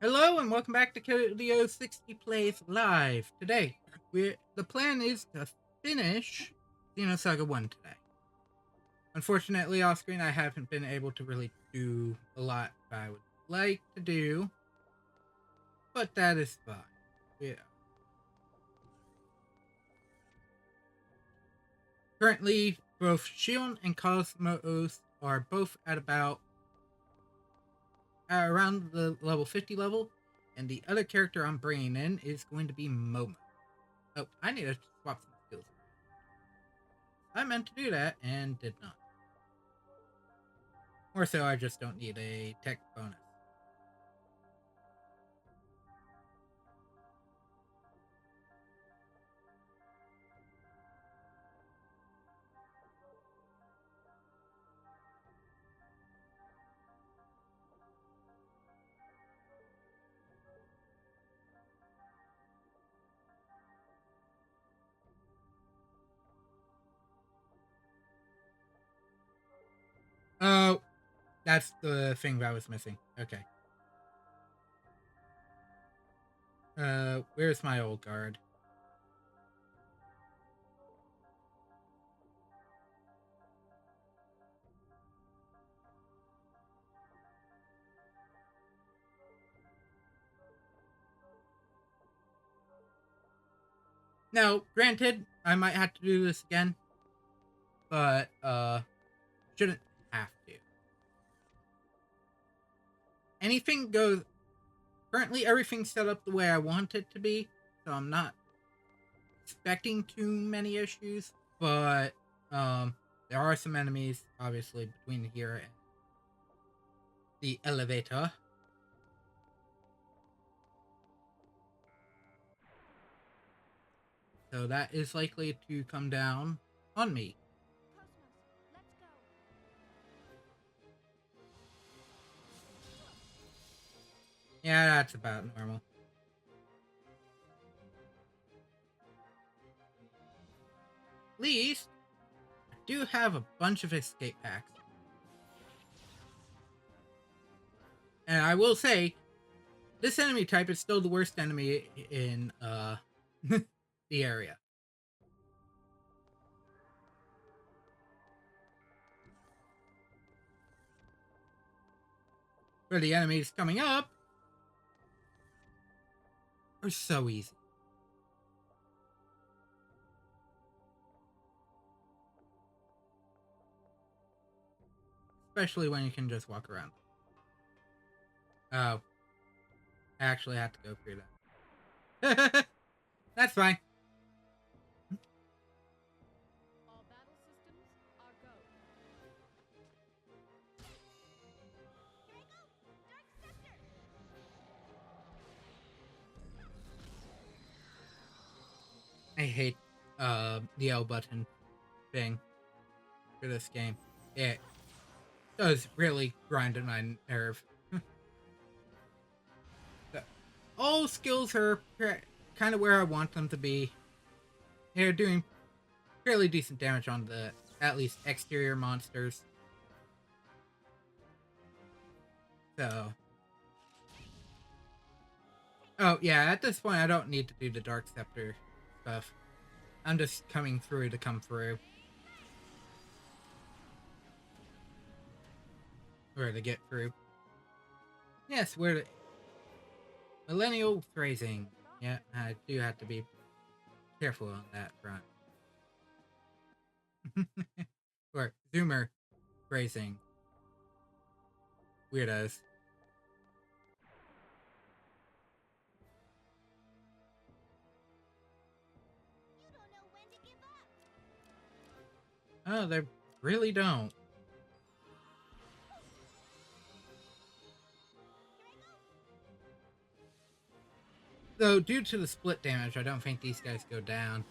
Hello and welcome back to Codio 60 Plays Live. Today, the plan is to finish Xenosaga 1 today. Unfortunately, off screen, I haven't been able to really do a lot I would like to do, but that is fine. Yeah. Currently, both Shion and Cosmos are both at about around the level 50 level, and the other character I'm bringing in is going to be Momo. Oh, I need to swap some skills. I meant to do that and did not. More so, I just don't need a tech bonus. Oh, that's the thing that was missing. Okay. Where's my old guard? Now, granted, I might have to do this again, but, shouldn't have to. Anything goes. Currently, everything's set up the way I want it to be, so I'm not expecting too many issues, but, there are some enemies, obviously, between here and the elevator. So that is likely to come down on me. Yeah, that's about normal. At least, I do have a bunch of escape packs. And I will say, this enemy type is still the worst enemy in the area. For the enemies coming up are so easy. Especially when you can just walk around. Oh, I actually have to go through that. That's fine. All battle systems are go. I hate the L button thing for this game. It does really grind on my nerve. All skills are kind of where I want them to be. They're doing fairly decent damage on the at least exterior monsters. So, oh yeah, at this point I don't need to do the Dark Scepter stuff. I'm just coming through to come through. Or to get through. Yes, we're the millennial phrasing. Yeah, I do have to be careful on that front. Or Zoomer phrasing. Weirdos. Oh, they really don't. Though, due to the split damage, I don't think these guys go down.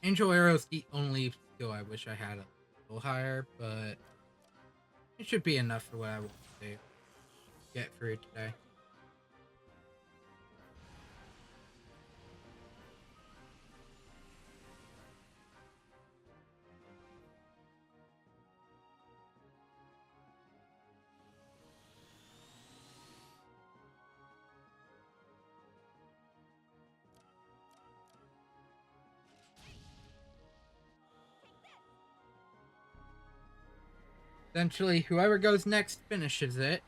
Angel Arrow's the only skill I wish I had a little higher, but it should be enough for what I want to get through today. Essentially, whoever goes next finishes it.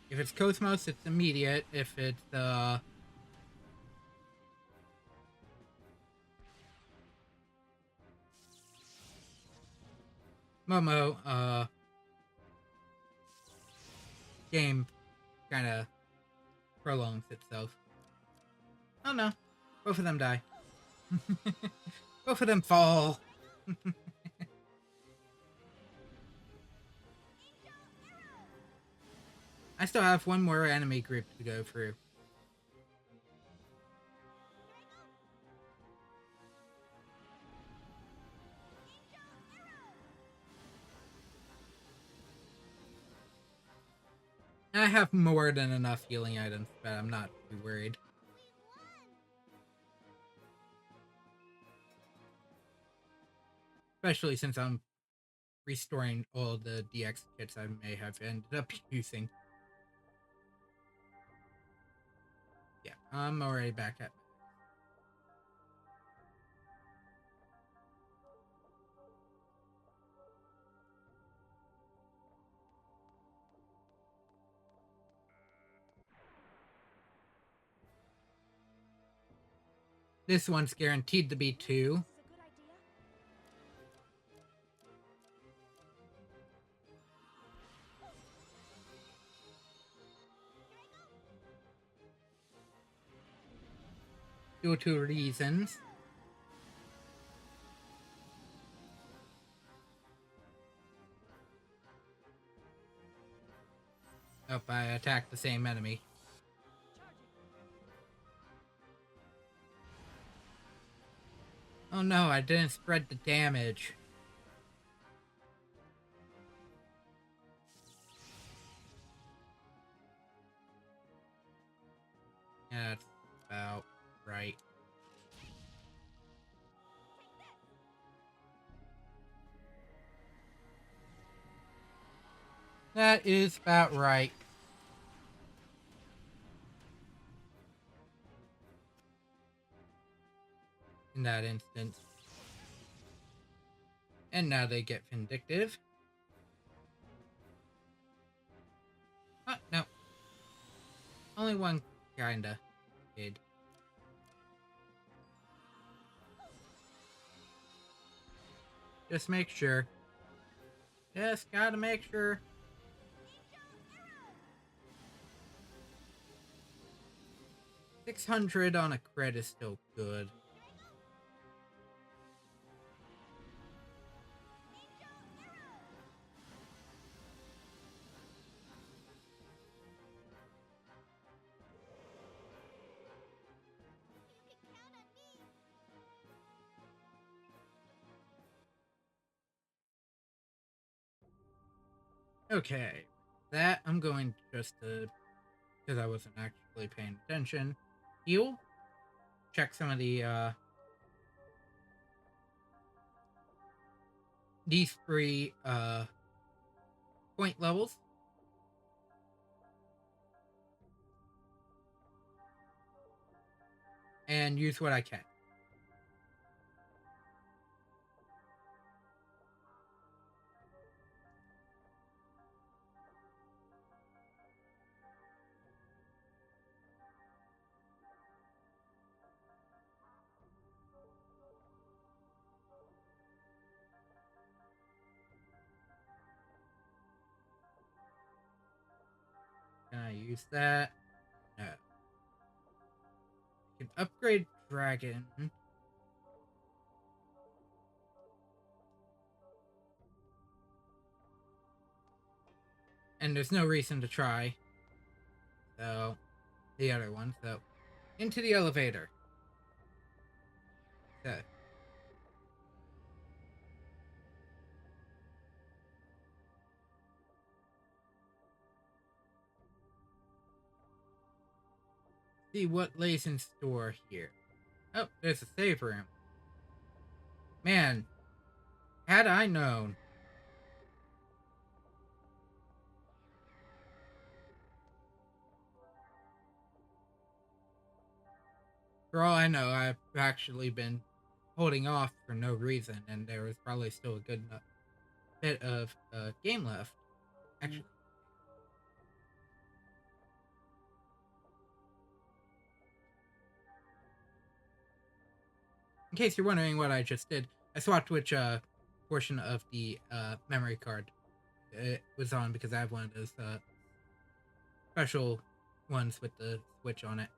If it's Cosmos, it's immediate. If it's Momo, game kind of prolongs itself. Oh no, both of them die. Both of them fall. I still have one more enemy group to go through. I have more than enough healing items, but I'm not too worried. Especially since I'm restoring all the DX kits I may have ended up using. Yeah, I'm already back at. This one's guaranteed to be 2. Due to reasons. Oh, I attacked the same enemy. Oh no, I didn't spread the damage. Yeah, that's about right. That is about right. In that instance. And now they get vindictive. Oh, no. Only one kinda did. Just make sure. Just gotta make sure. 600 on a crit is still good. Okay. That I'm going just to, because I wasn't actually paying attention, heal. Check some of the these 3 point levels. And use what I can. Can I use that? No. I can upgrade Dragon. And there's no reason to try. So, the other one. So, into the elevator. So. See what lays in store here. Oh, there's a save room. Man, had I known. For all I know, I've actually been holding off for no reason, and there was probably still a good enough bit of game left. Actually, in case you're wondering what I just did, I swapped which portion of the memory card it was on because I have one of those special ones with the switch on it.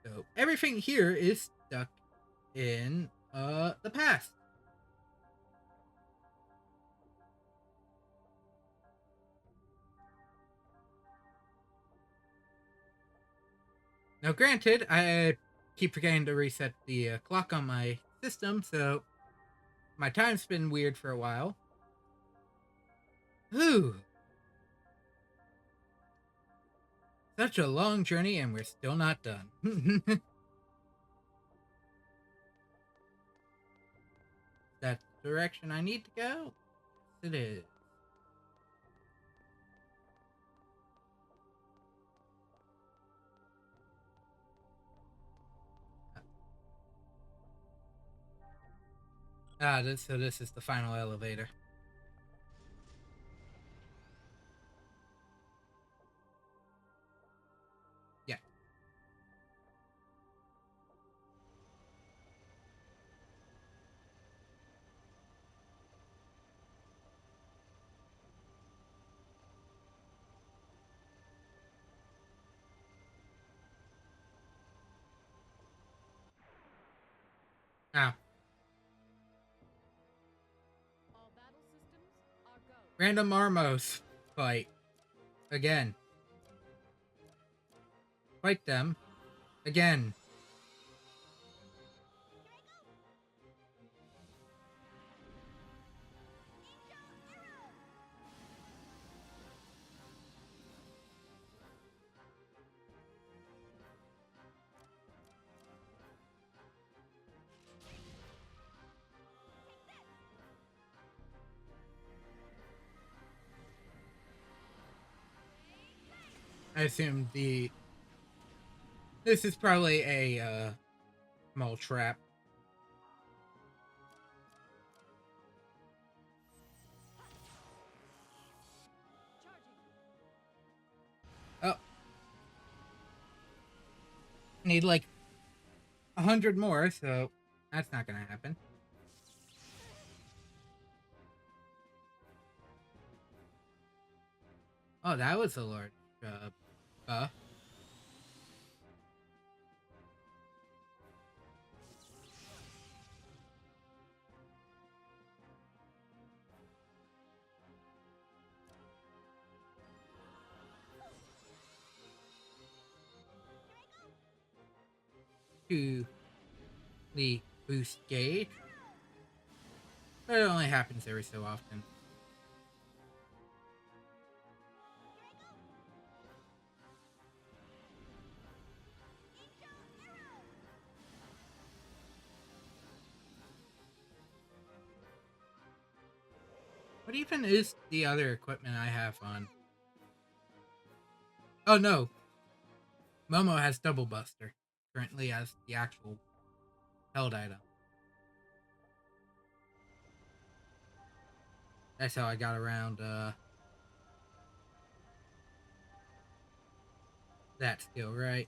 So everything here is stuck in the past. Now, granted, I keep forgetting to reset the clock on my system, so my time's been weird for a while. Whew. Such a long journey, and we're still not done. That's the direction I need to go? Yes, it is. So this is the final elevator. Yeah. Ah, All battle systems are go. random Armos fight. Again. Fight them. Again. I assume this is probably a mole trap. Charging. Oh, need like 100 more, so that's not gonna happen. Oh, that was a large buff. To the boost gauge, but it only happens every so often. What even is the other equipment I have on? Oh no, Momo has Double Buster currently as the actual held item. That's how I got around that skill, right?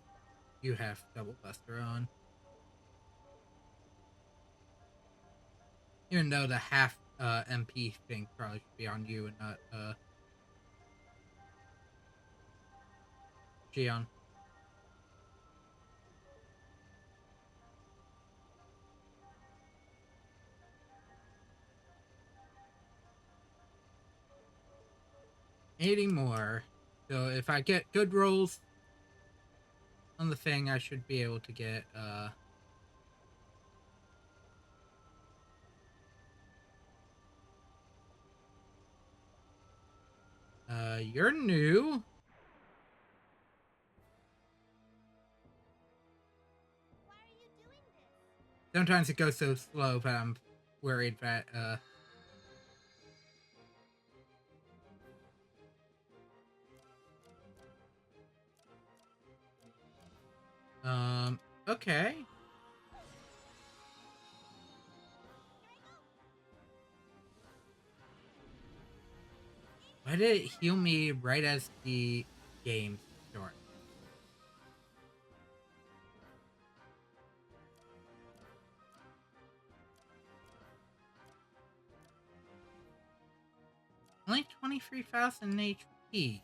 You have Double Buster on. Even though the half MP thing probably should be on you and not Gion. Eighty more. So if I get good rolls on the thing, I should be able to get you're new. Why are you doing this? Sometimes it goes so slow, but I'm worried that okay. Why did it heal me right as the game started? Only 23,000 HP. Charging.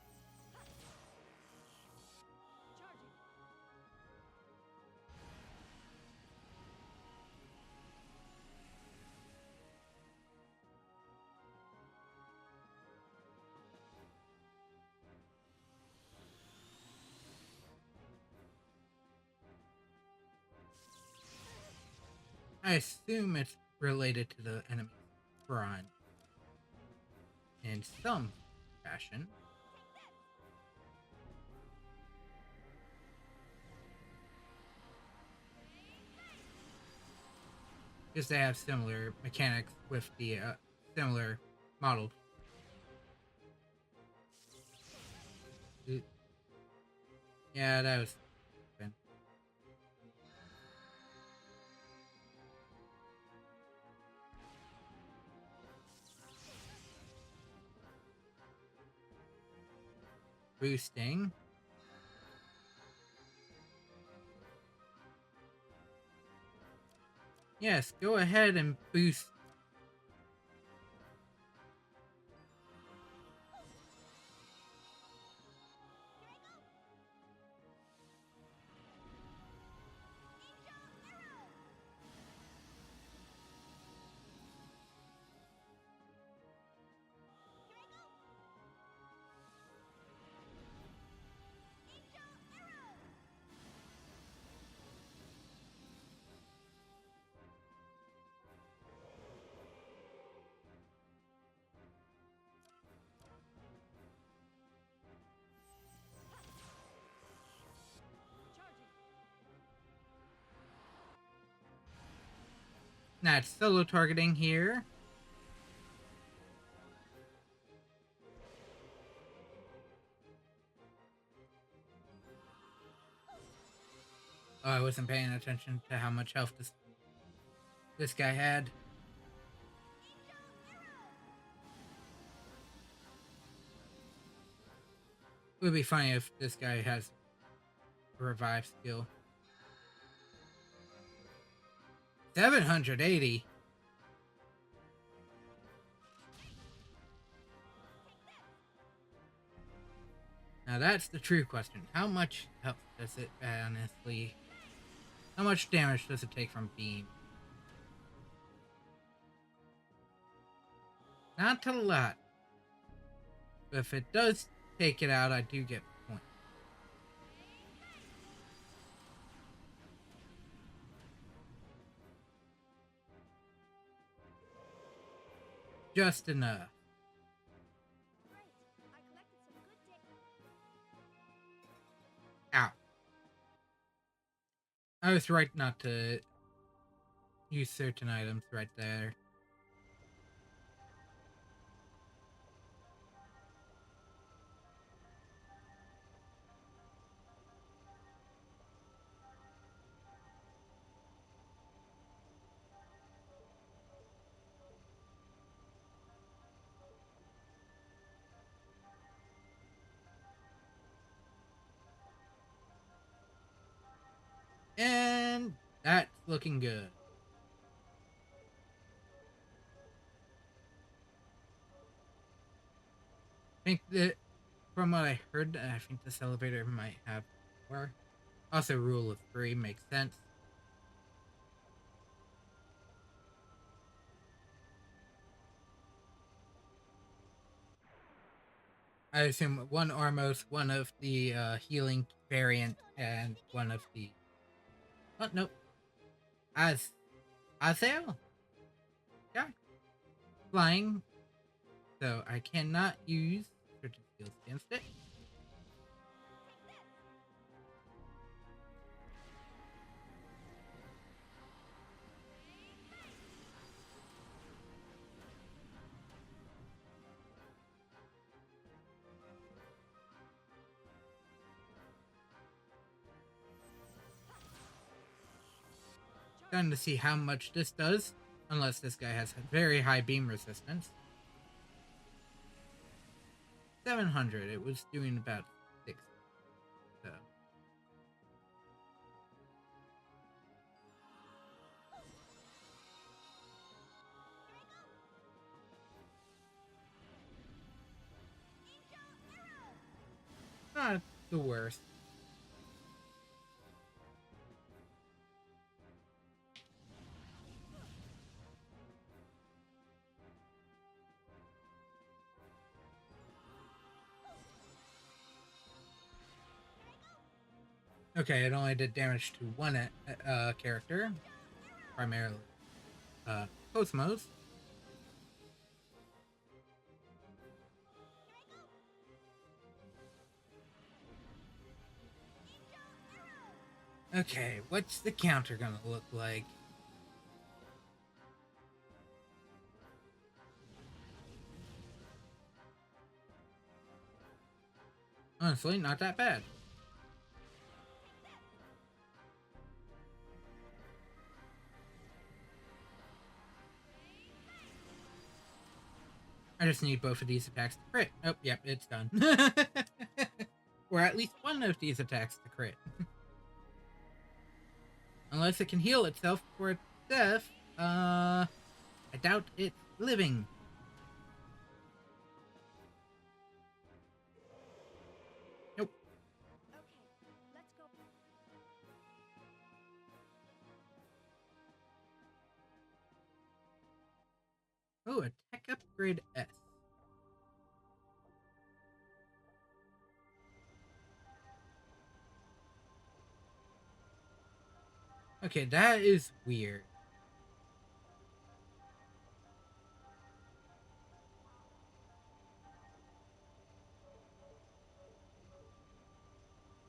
I assume it's related to the enemy front in some fashion. Because they have similar mechanics with the similar model. Yeah, that was good. Boosting. Yes, go ahead and boost. Charging. Not solo targeting here. Oh, I wasn't paying attention to how much health this guy had. It would be funny if this guy has a revive skill. 780. Now that's the true question. How much health does it honestly? How much damage does it take from beam? Not a lot. But if it does take it out, I do get points. Just enough. Great. I collected some good data. Ow. I was right not to use certain items right there. And that's looking good. I think that from what I heard, I think this elevator might have more. Also, rule of three makes sense. I assume one Armos, one of the healing variant, and one of the. Oh, nope. Azael? Yeah. Flying. So I cannot use certain skills against it. Trying to see how much this does. Unless this guy has very high beam resistance. 700. It was doing about 6. So. Not the worst. Okay, it only did damage to one character, primarily Cosmos. Okay, what's the counter gonna look like? Honestly, not that bad. I just need both of these attacks to crit. Oh, yep, it's done. Or at least one of these attacks to crit. Unless it can heal itself for its death. I doubt it's living. Nope. Okay, let's go. Oh, a tech upgrade S. Okay, that is weird.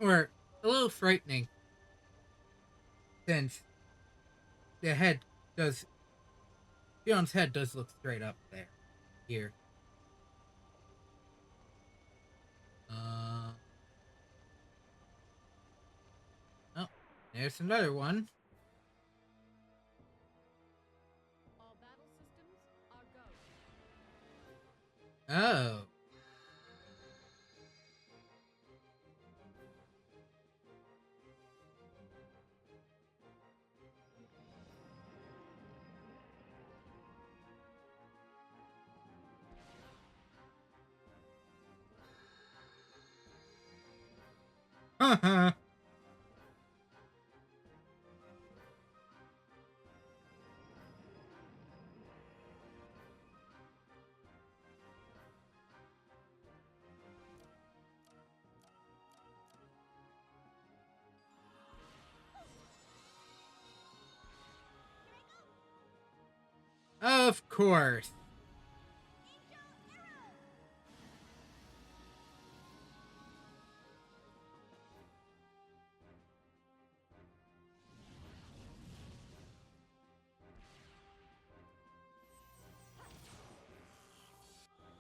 Or a little frightening. Since the head does... Fion's head does look straight up there. Here. Oh, there's another one. All battle systems are go. Oh. Haha. Of course.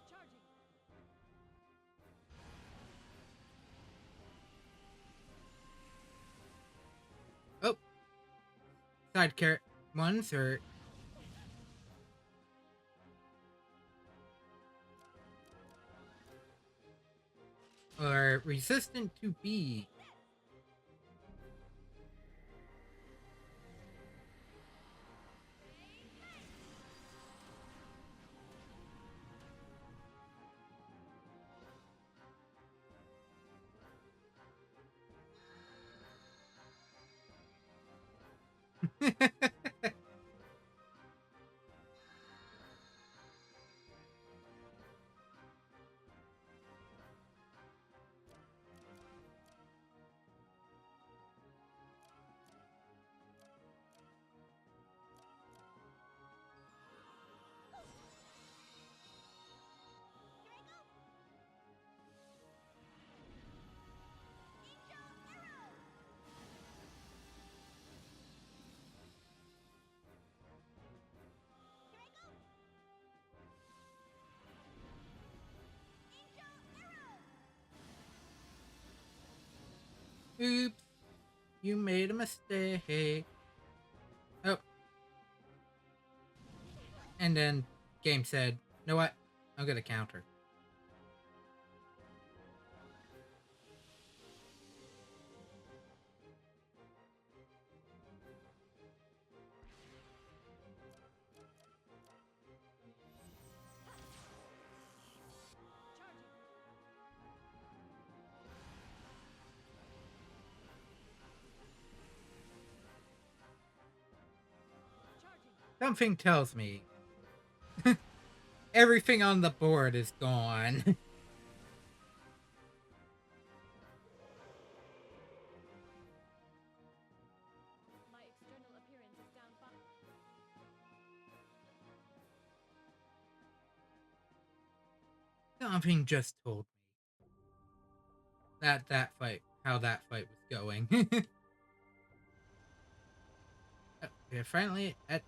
Charging. Oh. Side carrot ones are resistant to B. Oops. You made a mistake. Oh. And then game said, you know what? I'm gonna counter. Something tells me everything on the board is gone. My external appearance is down 5. Something just told me that fight, how that fight was going. Oh, we're finally at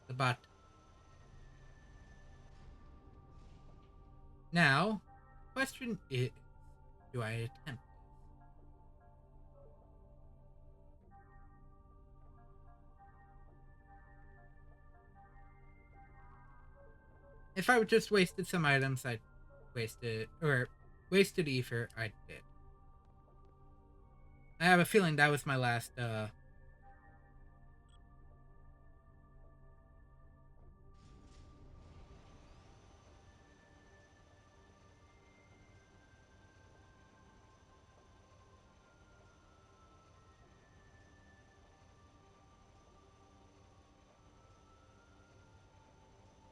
the bottom. Now, question is, do I attempt? If I would just wasted some items, I'd wasted ether, I did. I have a feeling that was my last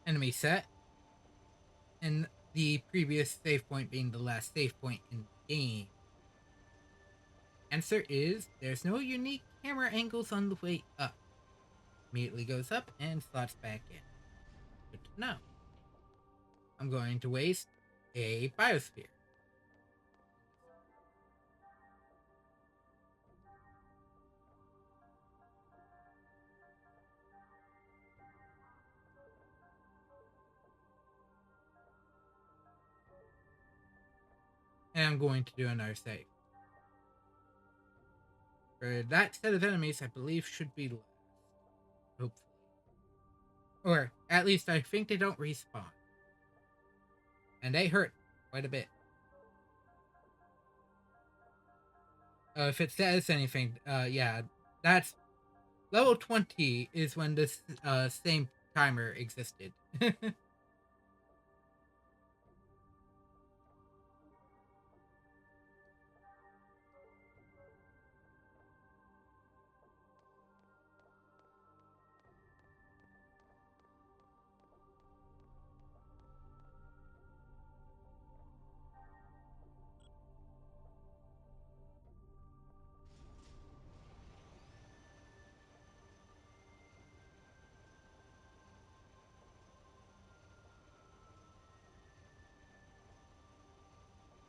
enemy set, and the previous save point being the last save point in the game. Answer is there's no unique camera angles on the way up. Immediately goes up and slots back in. Good to know. I'm going to waste a biosphere. And I'm going to do another save. For that set of enemies, I believe should be last. Hopefully. Or at least I think they don't respawn. And they hurt quite a bit. If it says anything, yeah, that's level 20 is when this same timer existed.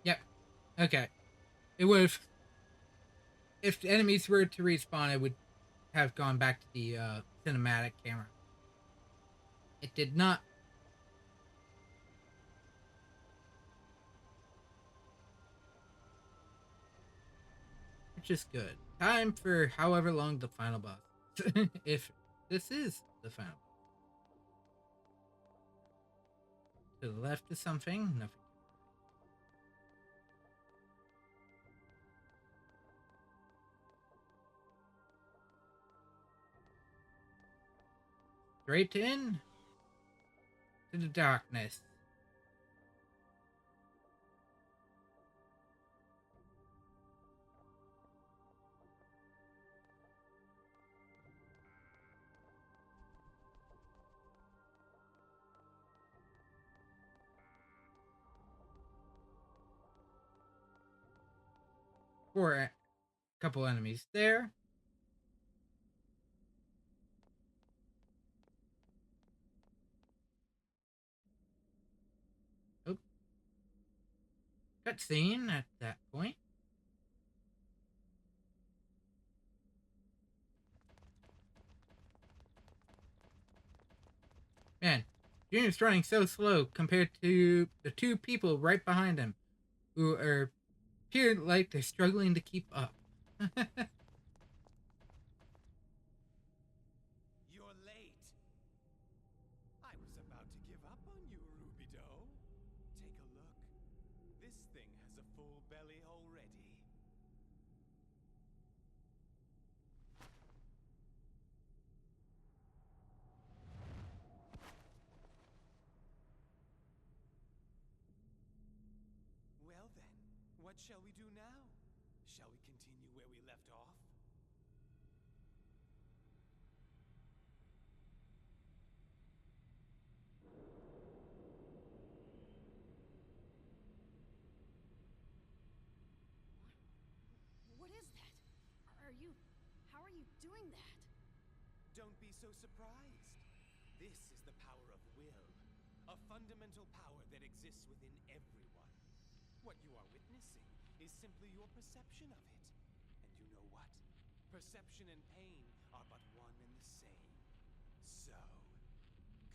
Yep. Okay. It would have, if enemies were to respawn, it would have gone back to the cinematic camera. It did not. Which is good. Time for however long the final boss is. If this is the final boss. To the left is something, nothing. Straight in to the darkness. For a couple enemies there. Oh. Cutscene at that point. Man, Junior's running so slow compared to the two people right behind him who appear like they're struggling to keep up. You're late. I was about to give up on you, Rubido. Take a look. This thing has a full belly already. Well then, what shall we do now? Shall we continue where we left off? you doing that? Don't be so surprised. This is the power of will, a fundamental power that exists within everyone. What you are witnessing is simply your perception of it. And you know what? Perception and pain are but one and the same. So,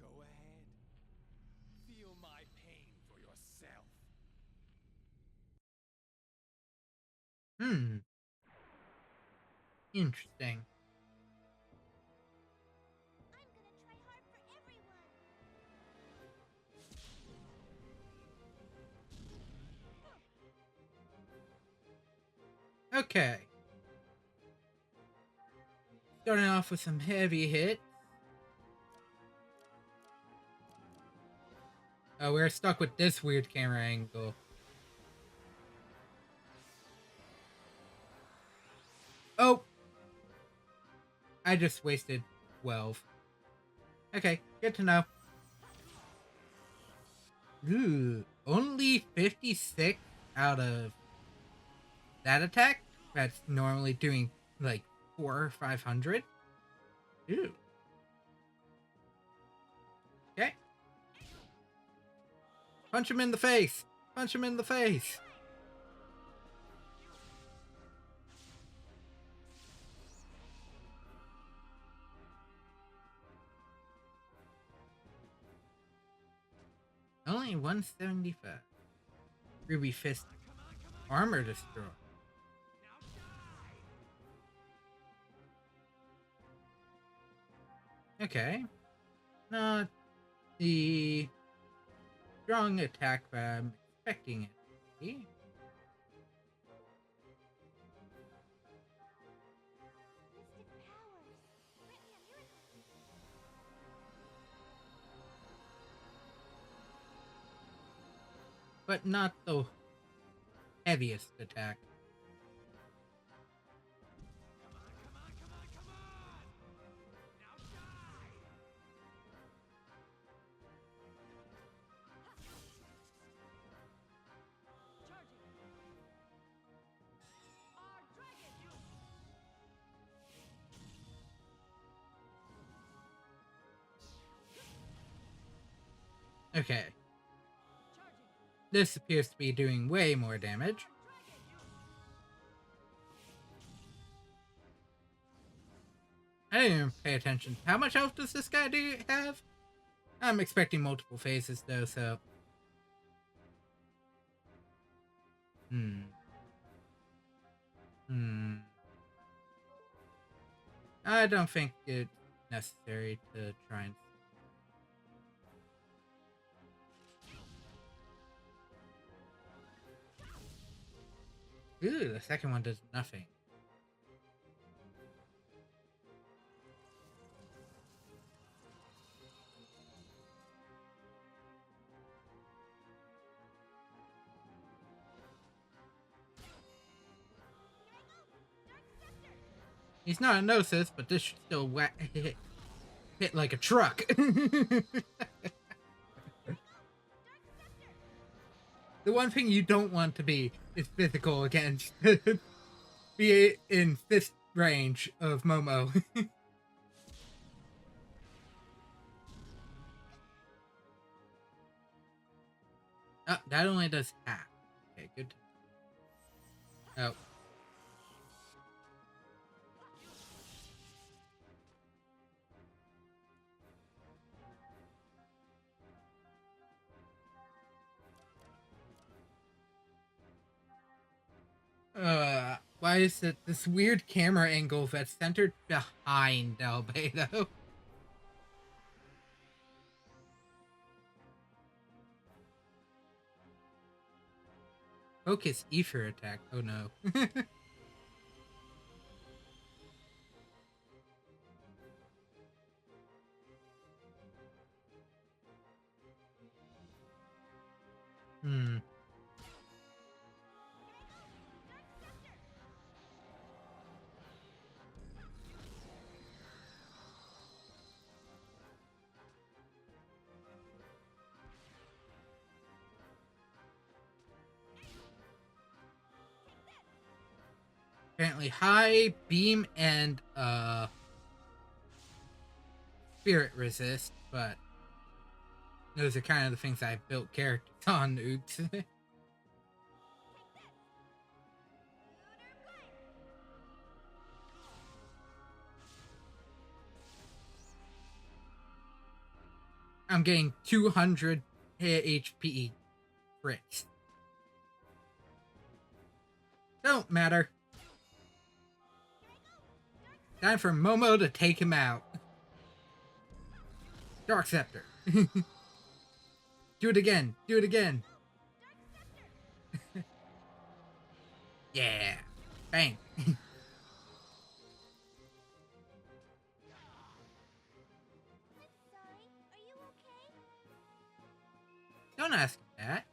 go ahead. Feel my pain for yourself. Hmm. Interesting. I'm gonna try hard for everyone. Okay. Starting off with some heavy hits. Oh, we're stuck with this weird camera angle. Oh! I just wasted 12. Okay, good to know. Ooh, only 56 out of that attack? That's normally doing like 400 or 500. Ooh. Okay. Punch him in the face! Punch him in the face! Only 175. Ruby Fist armor destroy. Okay. Not the strong attack that I'm expecting it to be. Mystic power. Grant me a miracle. But not the heaviest attack. Okay. This appears to be doing way more damage. I didn't even pay attention. How much health does this guy have? I'm expecting multiple phases though, so... I don't think it's necessary to try and... Ooh, the second one does nothing. He's not a Gnosis, but this should still hit like a truck. The one thing you don't want to be is physical against. Be in fist range of Momo. Oh, that only does half. Okay, good. Oh. Why is it this weird camera angle that's centered behind Albedo? Focus ether attack. Oh no. Hmm. Apparently high, beam, and spirit resist, but those are kind of the things I built characters on, oops. I'm getting 200 HP crits. Don't matter. Time for Momo to take him out. Dark Scepter. Do it again. Do it again. Yeah. Bang. Sorry, are you okay? Don't ask him that.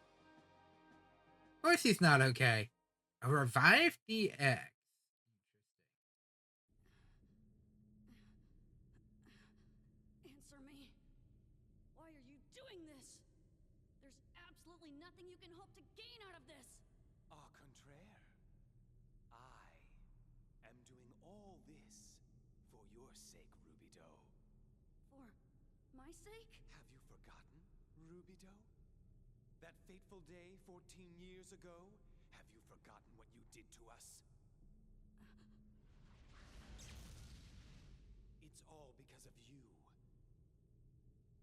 Of course he's not okay. A revived DX. Answer me. Why are you doing this? There's absolutely nothing you can hope to gain out of this. Au contraire. I am doing all this for your sake, Rubido. For my sake? Have you forgotten, Rubido? That fateful day 14 years ago? Have you forgotten what you did to us? It's all because of you.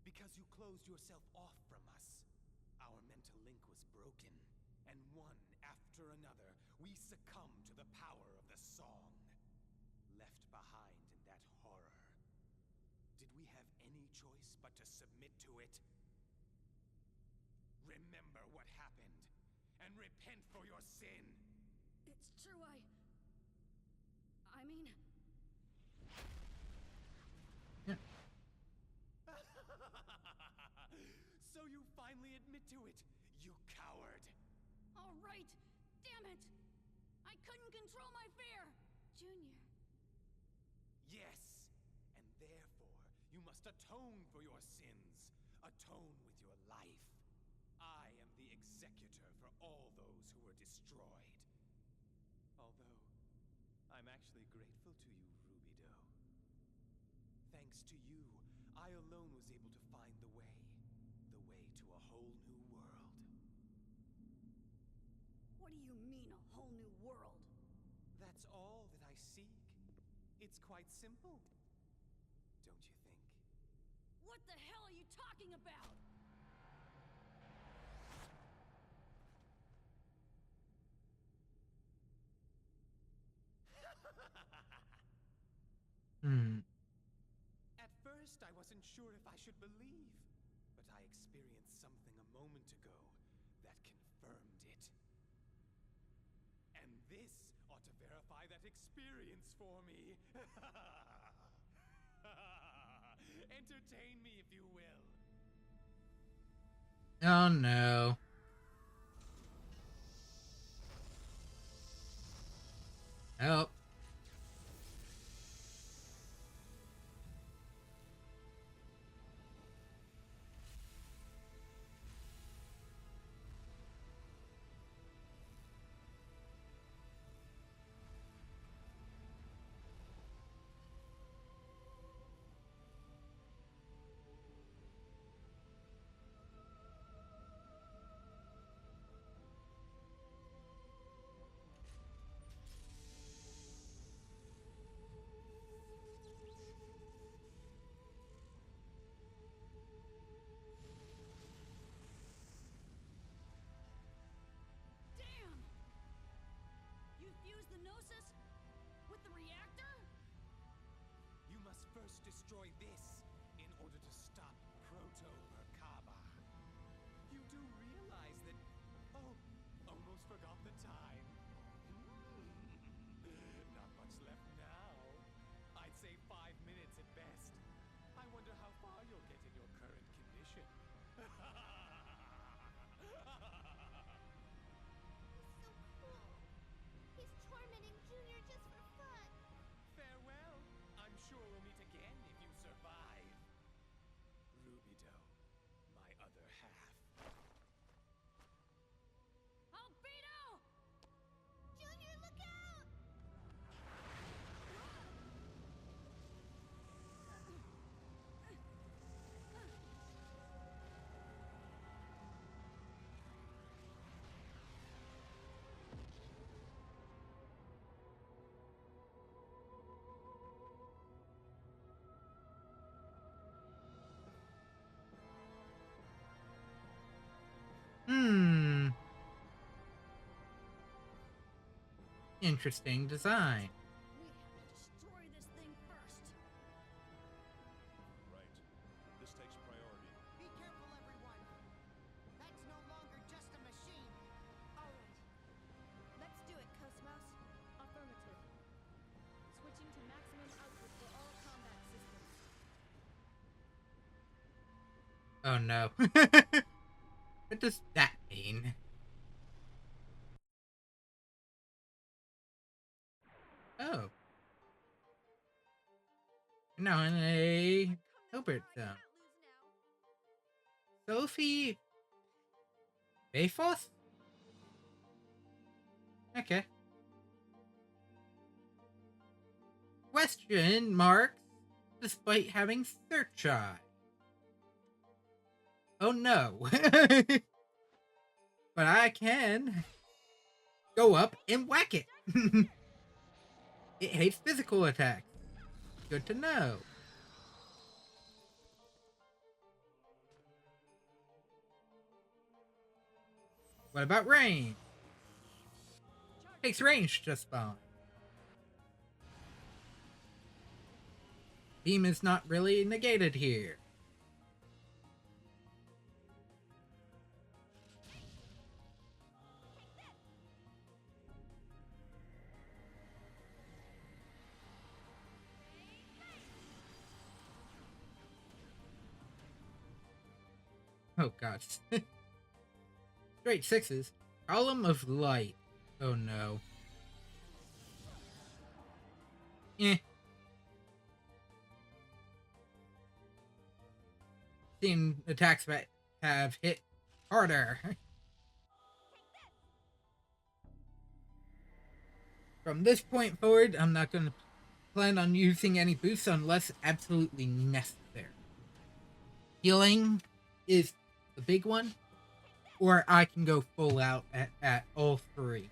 Because you closed yourself off from us. Our mental link was broken, and one after another, we succumbed to the power of the song. Left behind in that horror. Did we have any choice but to submit to it? Remember what happened, and repent for your sin! It's true, I mean... Yeah. So you finally admit to it, you coward! All right! Damn it! I couldn't control my fear! Junior. Yes, and therefore you must atone for your sins. Atone with your life. I am the executor for all those who were destroyed. Although, I'm actually grateful to you, Rubido. Thanks to you, I alone was able to find the way to a whole new world. What do you mean, a whole new world? That's all that I seek. It's quite simple, don't you think? What the hell are you talking about? At first, I wasn't sure if I should believe, but I experienced something a moment ago that confirmed it. And this ought to verify that experience for me. Entertain me, if you will. Oh no. Help. Damn! You fused the Gnosis with the reactor? You must first destroy this in order to stop Proto-Merkaba. You do realize that... Oh, almost forgot the time. Not much left now. I'd say 5 minutes at best. I wonder how far you'll get in your current condition. He's so cool. He's tormenting Junior just for fun. Farewell. I'm sure we'll meet again if you survive. Rubido, my other half. Albedo! Junior, look out! interesting design. We have to destroy this thing first. Right. This takes priority. Be careful, everyone. That's no longer just a machine. All right. Let's do it, Cosmos. Affirmative. Switching to maximum output for all combat systems. Oh no. What does that mean? Oh. Now in a Hilbert zone. Sophie Bayfoss? Okay. Question marks despite having search eye. Oh no. But I can go up and whack it. It hates physical attacks. Good to know. What about range? Takes range just fine. Beam is not really negated here. Oh god. Straight sixes. Column of light. Oh no. Seen attacks that have hit harder. From this point forward, I'm not going to plan on using any boosts unless absolutely necessary. Healing is the big one, or I can go full out at all three.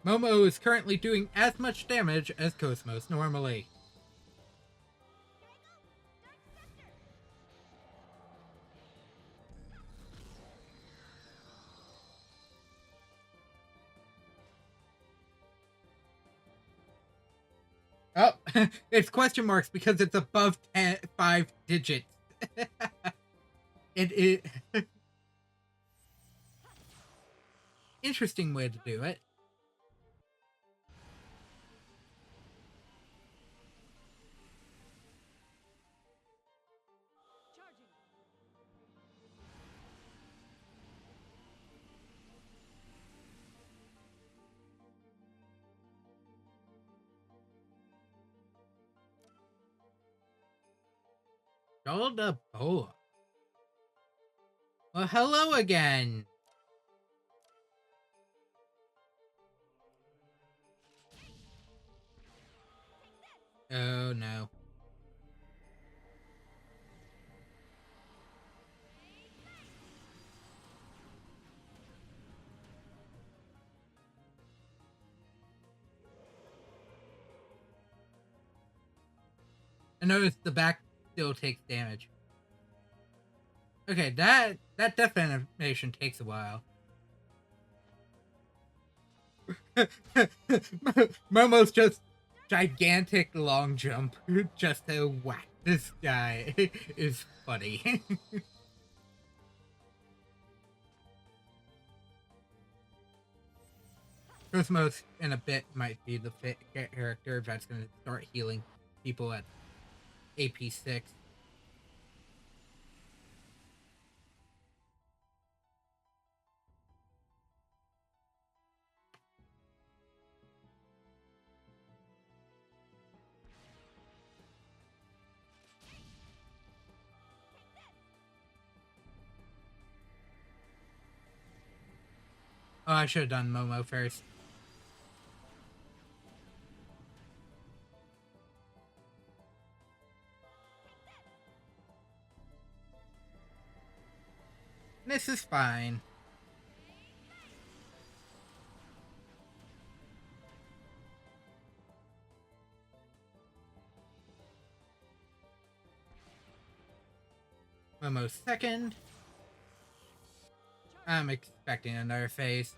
Momo is currently doing as much damage as Cosmos normally. Oh, it's question marks because it's above 5 digits. It interesting way to do it. Charging. Golda Boa. Well, hello again. Oh no. I noticed the back still takes damage. Okay, that death animation takes a while. Momo's just gigantic long jump just to whack this guy is funny. Cosmos in a bit might be the fit character that's going to start healing people at AP 6. Oh, I should have done Momo first. This is fine. Almost second. I'm expecting another phase.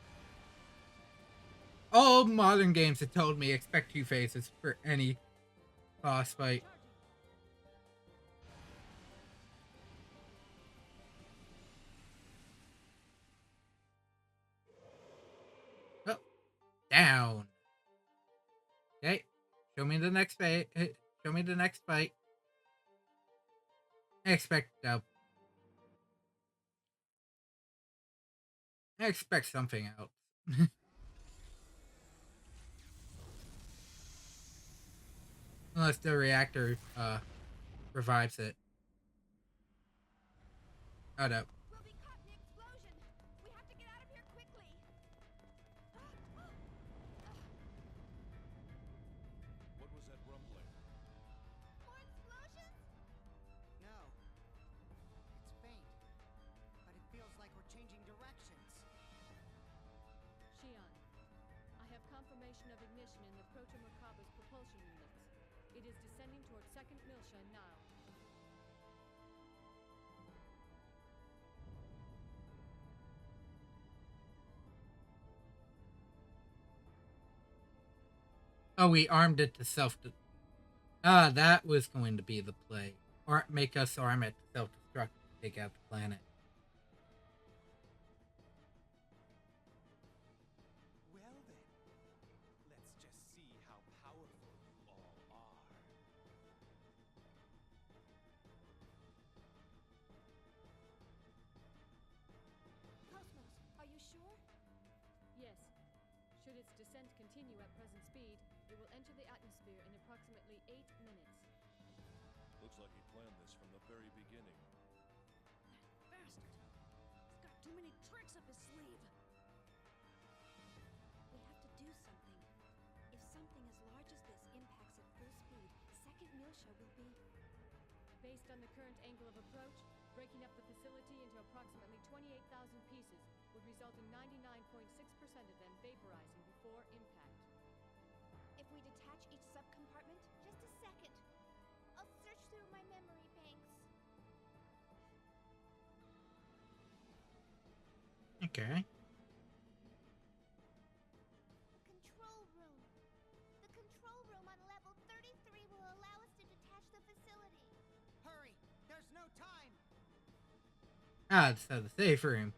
All modern games have told me expect 2 phases for any boss fight. Oh, down. Okay, show me the next fight. Show me the next fight. I expect I expect something else. Unless the reactor revives it. Oh no. We'll be caught in the explosion. We have to get out of here quickly. What was that rumbling? More explosions? No. It's faint. But it feels like we're changing directions. Xion, I have confirmation of ignition in the Proto-Merkaba's propulsion units. It is descending towards 2nd Miltia now. Oh, we armed it to self. Ah, that was going to be the play. Or make us arm it to self-destruct to take out the planet. Well then, let's just see how powerful you all are. Cosmos, are you sure? Yes. Should its descent continue at present speed, it will enter the atmosphere in approximately 8 minutes. Looks like he planned this from the very beginning. Bastard! He's got too many tricks up his sleeve! We have to do something. If something as large as this impacts at full speed, 2nd Miltia will be... Based on the current angle of approach, breaking up the facility into approximately 28,000 pieces would result in 99.6% of them vaporizing before impact. If we detach each subcompartment... Just a second. I'll search through my memory banks. Okay. Control room. The control room on level 33 will allow us to detach the facility. Hurry! There's no time! Ah, so the safe room.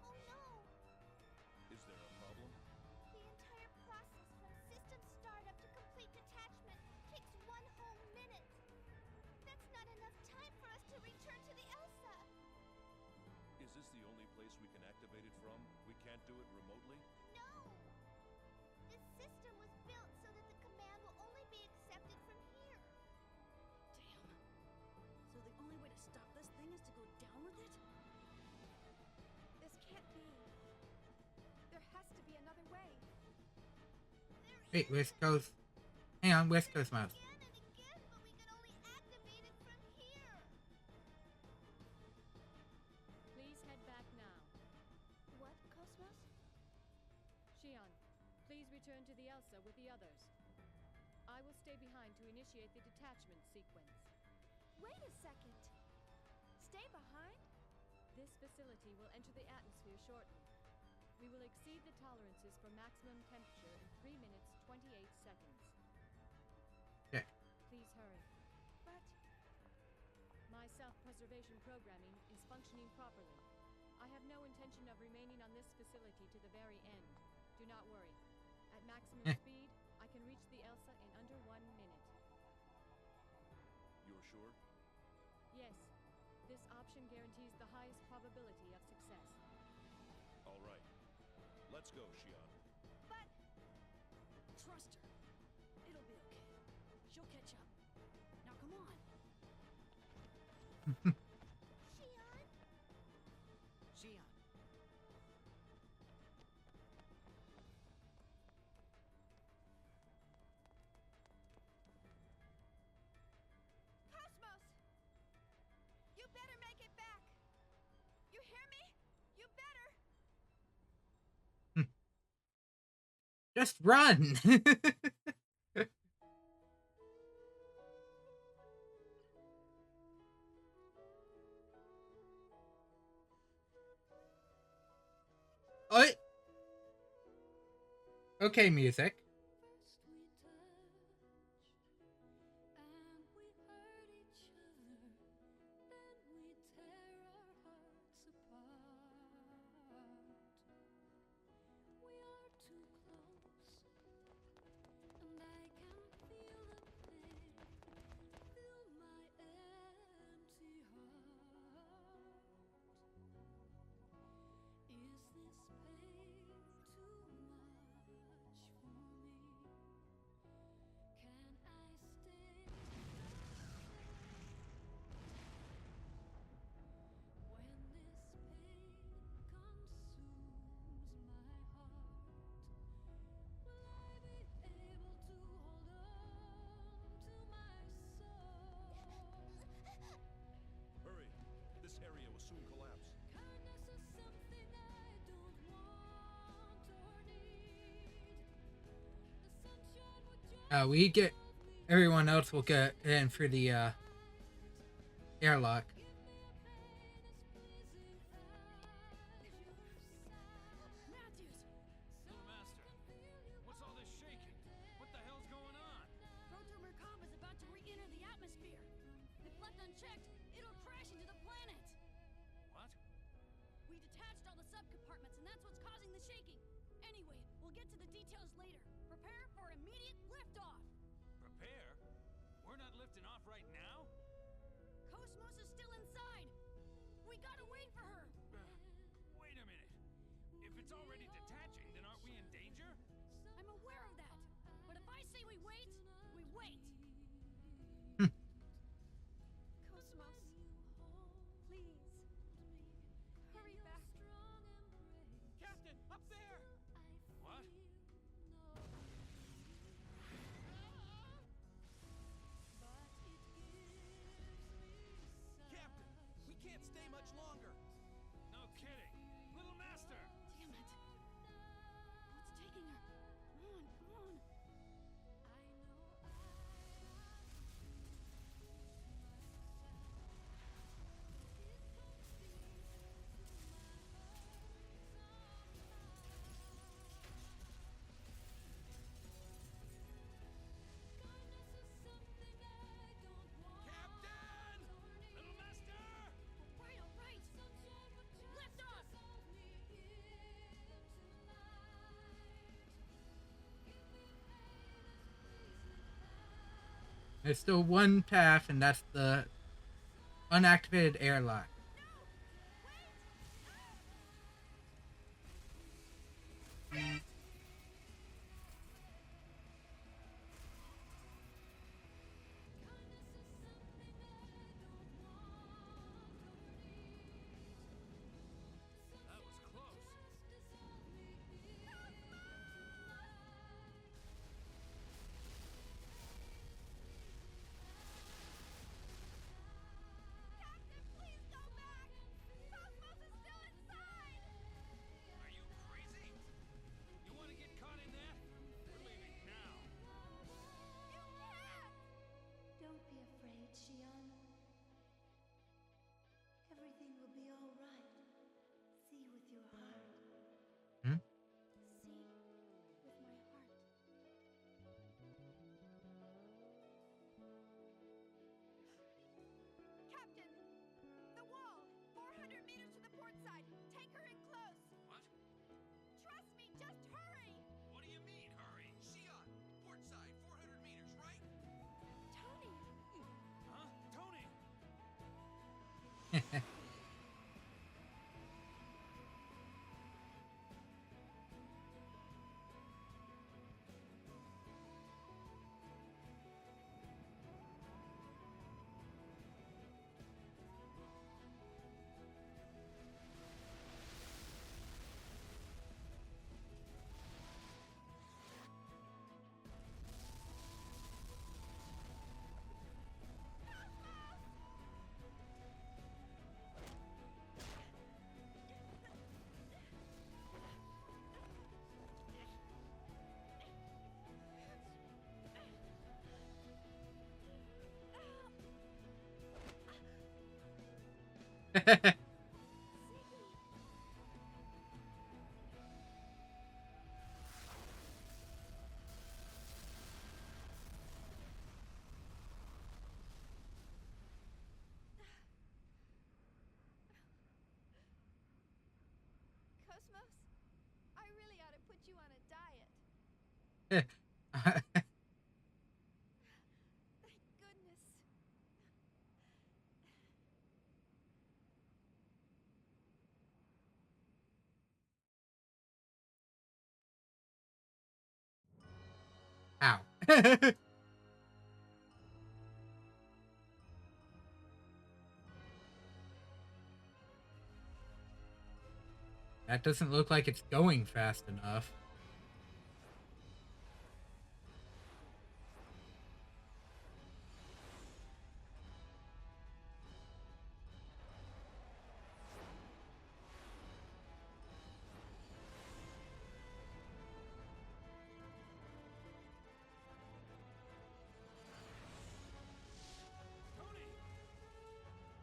Oh no! Is there a problem? The entire process from system startup to complete detachment takes 1 whole minute. That's not enough time for us to return to the Elsa. Is this the only place we can activate it from? We can't do it remotely? No! This system was built so that the command will only be accepted from here. Damn. So the only way to stop this thing is to go down with it? This can't be. There has to be another way. Wait, West Coast. Hang on, West Coast mouse. Again and again, but we can only activate it from here. Please head back now. What, Cosmos? Xion, please return to the Elsa with the others. I will stay behind to initiate the detachment sequence. Wait a second. Stay behind? This facility will enter the atmosphere shortly. We will exceed the tolerances for maximum temperature in 3 minutes 28 seconds. Okay. Please hurry. But My self-preservation programming is functioning properly. I have no intention of remaining on this facility to the very end. Do not worry. At maximum speed, I can reach the Elsa in under 1 minute. You're sure? Yes, this option guarantees the highest probability of success. All right. Let's go, Xion. but Trust her. It'll be okay. She'll catch up. Now come on. Xion? Xion. Cosmos! Just run! Oh, okay, music. Hurry! This area will soon collapse. We get everyone else will get in for the airlock. Little Master, what's all this shaking? What the hell's going on? Proto-Mercom is about to re-enter the atmosphere. If left unchecked, it'll crash into the planet. What? We detached all the subcompartments, and that's what's causing the shaking. Anyway, we'll get to the details later. Prepare for immediate liftoff. Prepare? We're not lifting off right now? Cosmos is still inside. We gotta wait for her. Wait a minute. If it's already detaching, then aren't we in danger? I'm aware of that. But if I say we wait, we wait. Cosmos, please, hurry back. Captain, up there! What? Captain, we can't stay much longer. No kidding. Little Master! Damn it. What's taking her? Come on, come on. Captain! Little Master! All right. Lift off. There's still one path, and that's the unactivated airlock. That was close. Captain, please go back! Cosmos is still inside! Are you crazy? You want to get caught in that? We're leaving now. You can't! Don't be afraid, Shion. Everything will be all right. See with your heart. Hmm? See with my heart. Captain! The wall! 400 meters to the port side! Take her in close! What? Trust me, just hurry! What do you mean, hurry? Shion, port side, 400 meters, right? Tony! Huh? Tony! Cosmos, I really ought to put you on a diet. Thank goodness. Ow. That doesn't look like it's going fast enough. Tony!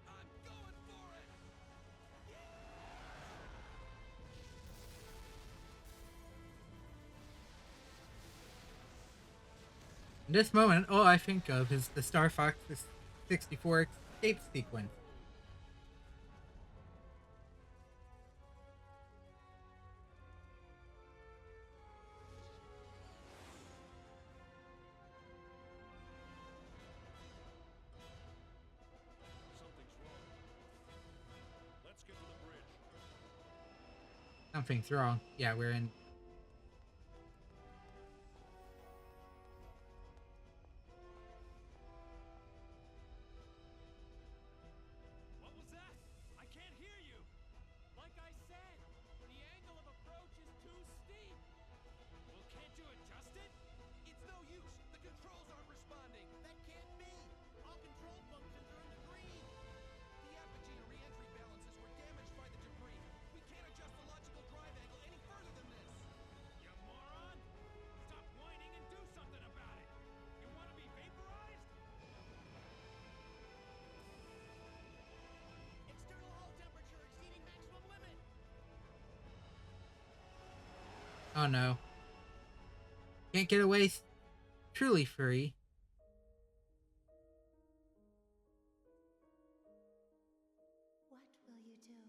I'm going for it! In this moment, all I think of is the Star Fox 64 escape sequence. Something's wrong. Let's get to the bridge. Something's wrong. Yeah, we're in. What was that? I can't hear you! Like I said, the angle of approach is too steep! Well, can't you adjust it? It's no use. The controls aren't responding. That can't be. All control functions are in the green. The apogee and re-entry balances were damaged by the debris. We can't adjust the logical drive angle any further than this. You moron! Stop whining and do something about it! You want to be vaporized? External hull temperature exceeding maximum limit. Oh no. Can't get away truly free. What will you do?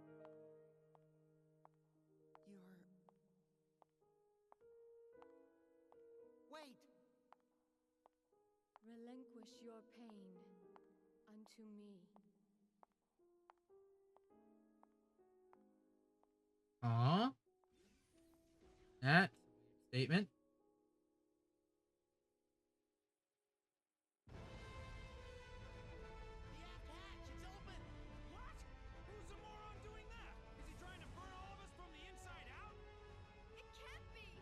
You're... Wait! Relinquish your pain unto me. Aw. That's a weird statement. The aft hatch, it's open. What? Who's the moron doing that? Is he trying to burn all of us from the inside out? It can't be!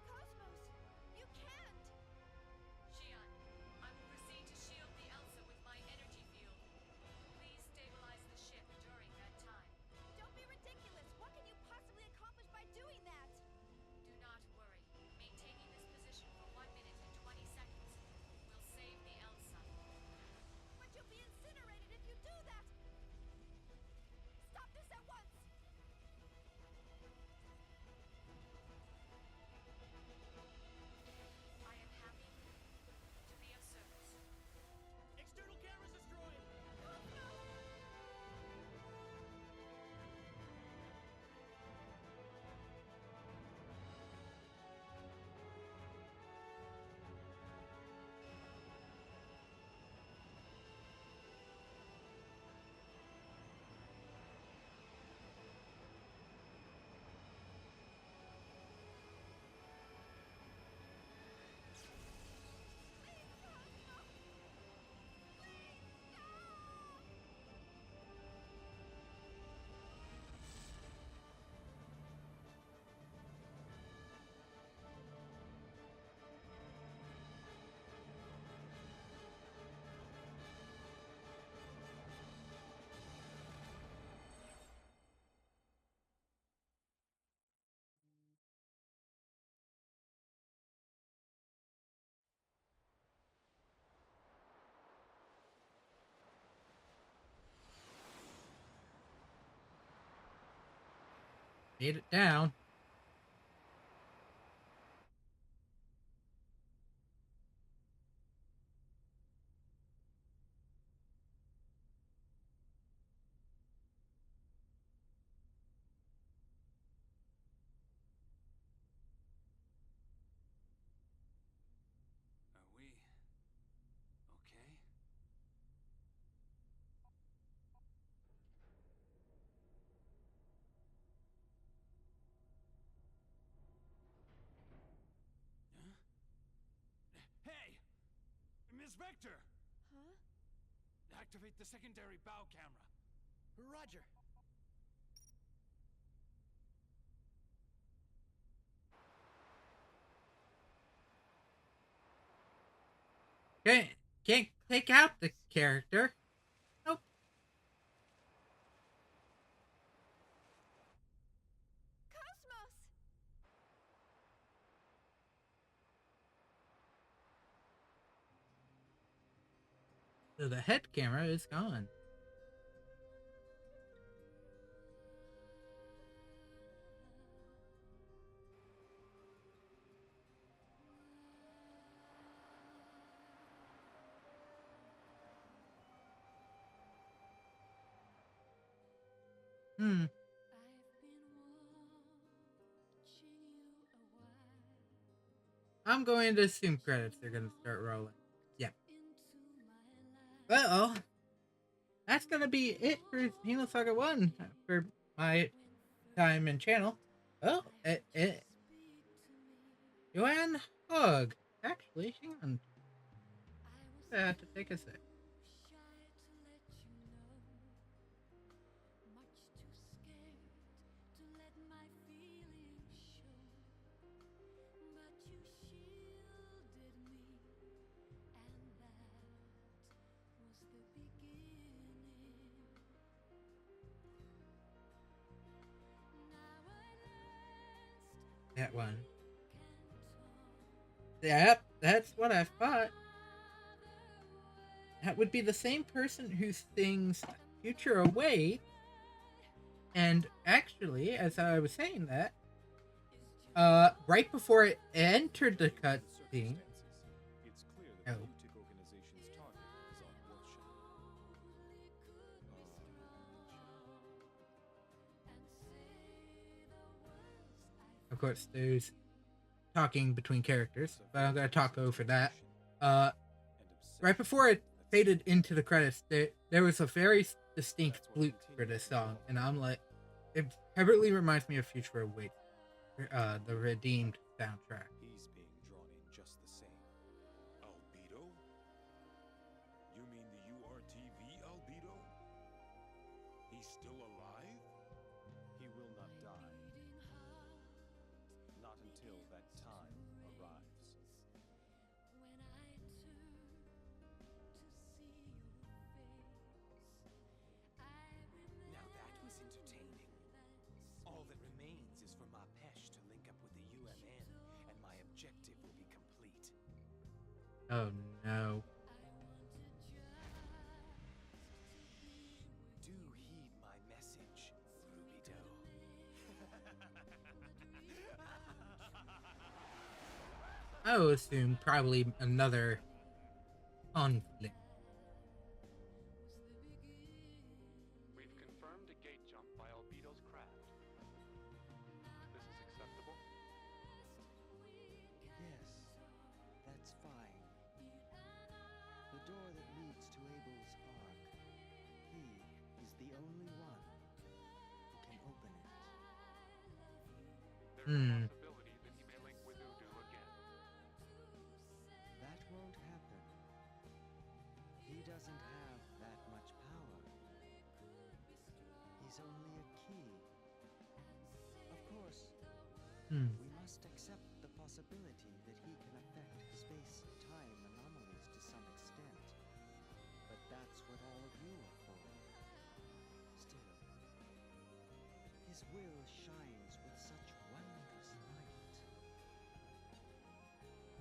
Cosmos, you can't! Shion, I will proceed to shield the Elsa with my energy field. made it down. Are we okay? Huh? Hey! Miss Vector! Huh? Activate the secondary bow camera. Roger. Can't take out the character. Nope. Cosmos! So the head camera is gone. Hmm. I'm going to assume credits are going to start rolling. Yep. Well, that's going to be it for Xenosaga 1 for my time and channel. Oh, Joanne Hogg. Actually, hang on. I have to take a sec. That one. Yep, that's what I thought. That would be the same person who sings Future Away. And actually, as I was saying that, right before it entered the cutscene. It's clear that Oh. the Mutic organization's target is on Earthship. Of course, there's talking between characters, but I'm gonna talk over that. Right before it faded into the credits, there was a very distinct flute for this song, and I'm like, it heavily reminds me of Future Awake, the Redeemed soundtrack. He's being drawn in just the same. Albedo? You mean the URTV Albedo? He's still alive? He will not die. Not until that time arrives. Now that was entertaining. All that remains is for Ma Pesh to link up with the UMN, and my objective will be complete. Oh no. Do heed my message, Rubido. I would assume probably another conflict. We've confirmed a gate jump by Albedo's craft. This is acceptable? Yes, that's fine. The door that leads to Abel's Ark. He is the only one who can open it. There's a possibility that he may link with Udu again. That won't happen. He doesn't have that much power. He's only a key. Of course, we must accept the possibility that he can affect space-time anomalies to some extent. But that's what all of you are for. Still, his will shines with such wondrous light.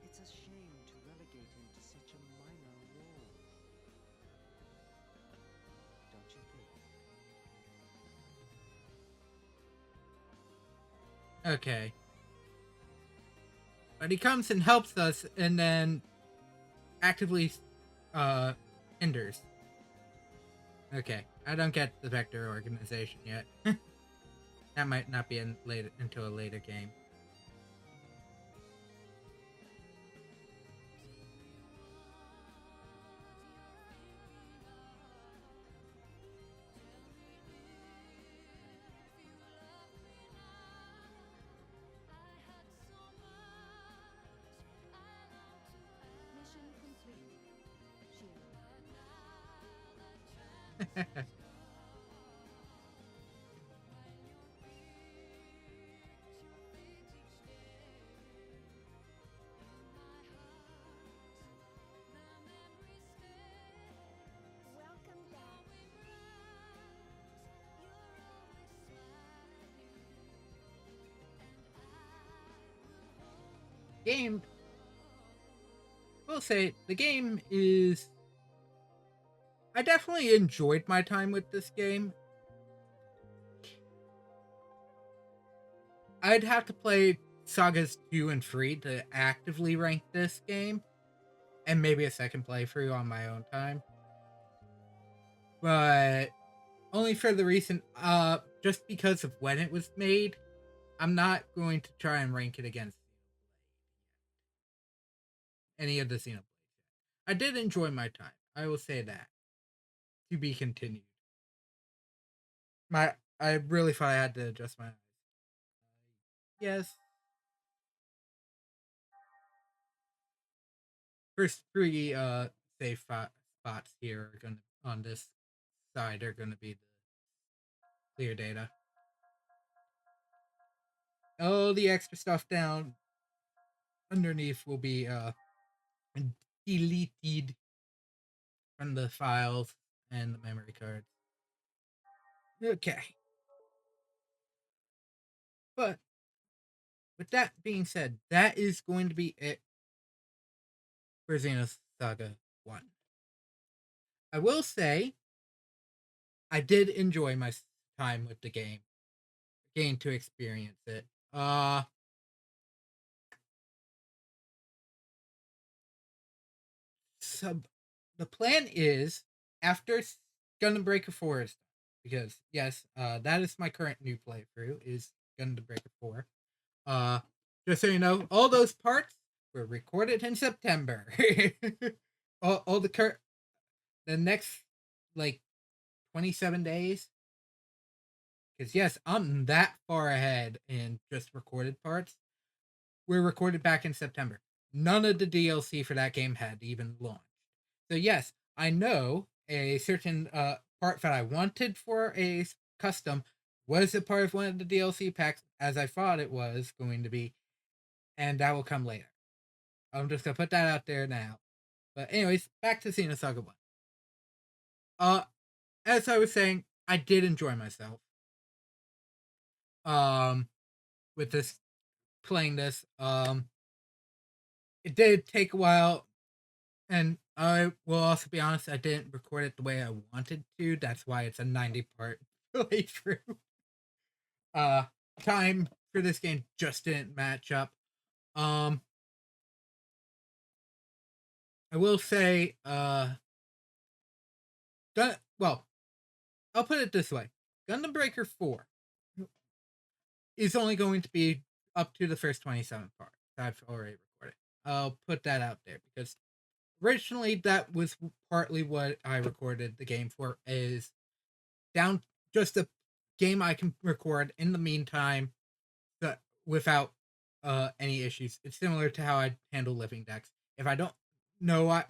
It's a shame to relegate him to such a minor role. Don't you think? Okay. But he comes and helps us and then actively hinders. Okay. I don't get the Vector organization yet. That might not be until a later game. Mission complete. Shield. Welcome back. Game. We'll say the game is. I definitely enjoyed my time with this game. I'd have to play Sagas 2 and 3 to actively rank this game, and maybe a second playthrough on my own time. But only for the reason, just because of when it was made, I'm not going to try and rank it against any of the Xenoblade. I did enjoy my time. I will say that. To be continued. I really thought I had to adjust my eyes. Yes. First three save spots here are gonna on this side are gonna be the clear data. Oh, the extra stuff down underneath will be deleted from the files and the memory cards. Okay. But with that being said, that is going to be it for Xenosaga 1. I will say I did enjoy my time with the game. Getting to experience it. So the plan is after Gundam Breaker 4 is done, because yes, that is my current new playthrough is Gundam Breaker 4. Just so you know, all those parts were recorded in September. all the next like 27 days. Because yes, I'm that far ahead in just recorded parts. Were recorded back in September. None of the DLC for that game had even launched. So yes, I know a certain part that I wanted for a custom was a part of one of the DLC packs, as I thought it was going to be, and that will come later. I'm just gonna put that out there now. But anyways, back to Xenosaga 1. Uh, as I was saying, I did enjoy myself. With this playing this. It did take a while, and I will also be honest, I didn't record it the way I wanted to. That's why it's a 90-part playthrough. Uh, Time for this game just didn't match up. I will say, well, I'll put it this way: Gundam Breaker 4 is only going to be up to the first 27 parts I've already recorded. I'll put that out there because originally that was partly what I recorded the game for, is down just a game I can record in the meantime without any issues. It's similar to how I handle living decks. If I don't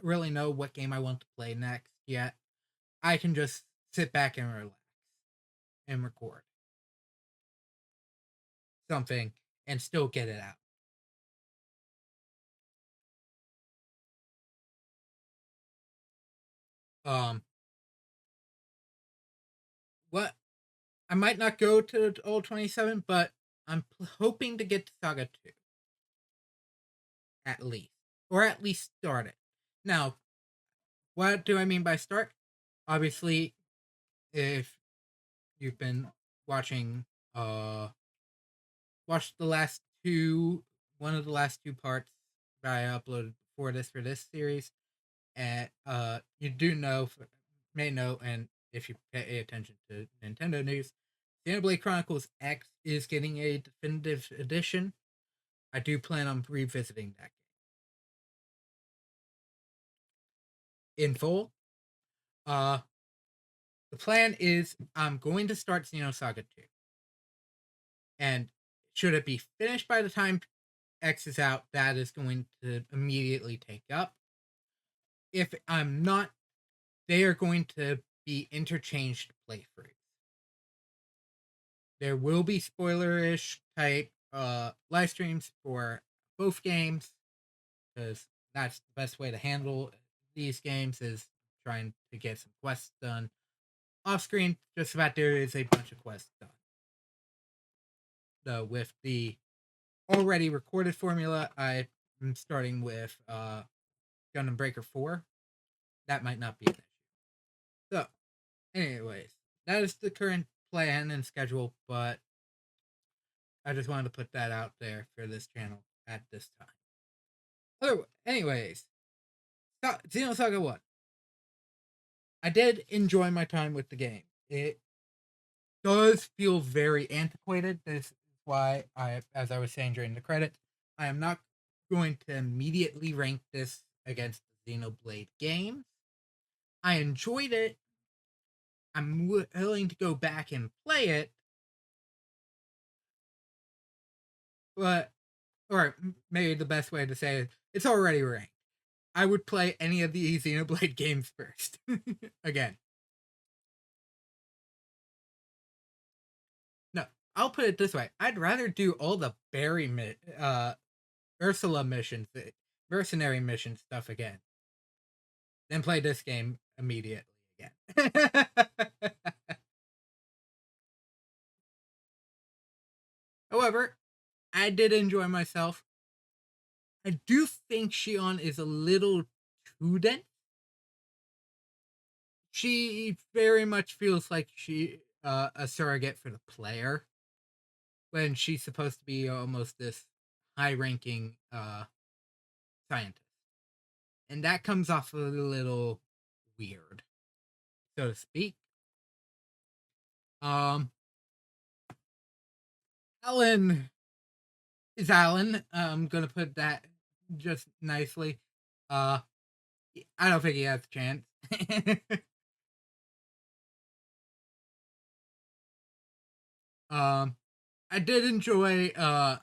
really know what game I want to play next yet, I can just sit back and relax and record something and still get it out. What I might not go to all 27, but I'm hoping to get to Saga 2 at least, or at least start it. Now, what do I mean by start? Obviously, if you've been watching watched one of the last two parts that I uploaded for this series, and you may know, and if you pay attention to Nintendo news, Xenoblade Chronicles X is getting a definitive edition. I do plan on revisiting that game in full. The plan is I'm going to start Xenosaga 2. And should it be finished by the time X is out, that is going to immediately take up. If I'm not, they are going to be interchanged playthroughs. There will be spoilerish type live streams for both games, because that's the best way to handle these games, is trying to get some quests done. Off screen, just about there is a bunch of quests done. Though with the already recorded formula, I'm starting with Gundam Breaker 4. That might not be an issue. So, anyways, that is the current plan and schedule, but I just wanted to put that out there for this channel at this time. Anyways, Xenosaga 1. I did enjoy my time with the game. It does feel very antiquated. This is why as I was saying during the credits, I am not going to immediately rank this against the Xenoblade games. I enjoyed it. I'm willing to go back and play it, but, or maybe the best way to say it, it's already ranked. I would play any of the Xenoblade games first. Again. No, I'll put it this way. I'd rather do all the Ursula missions, the mercenary mission stuff again, than play this game immediately again. However, I did enjoy myself. I do think Shion is a little too dense. She very much feels like she a surrogate for the player, when she's supposed to be almost this high-ranking scientist, and that comes off a little weird, so to speak. Alan is Alan. I'm gonna put that just nicely. I don't think he has a chance. I did enjoy. I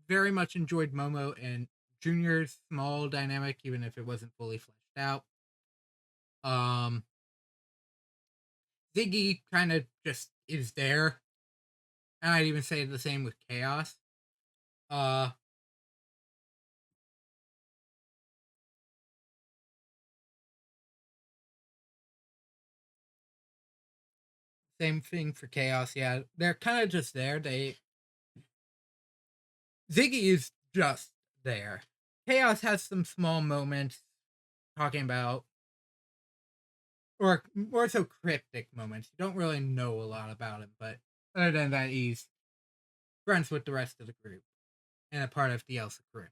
very much enjoyed Momo and Junior's small dynamic, even if it wasn't fully fleshed out. Ziggy kind of just is there. And I'd even say the same with Chaos. Same thing for Chaos. Yeah, they're kind of just there. Ziggy is just there. Chaos has some small moments talking about, or more so cryptic moments. You don't really know a lot about him, but other than that, he's friends with the rest of the group and a part of the Elsa crew.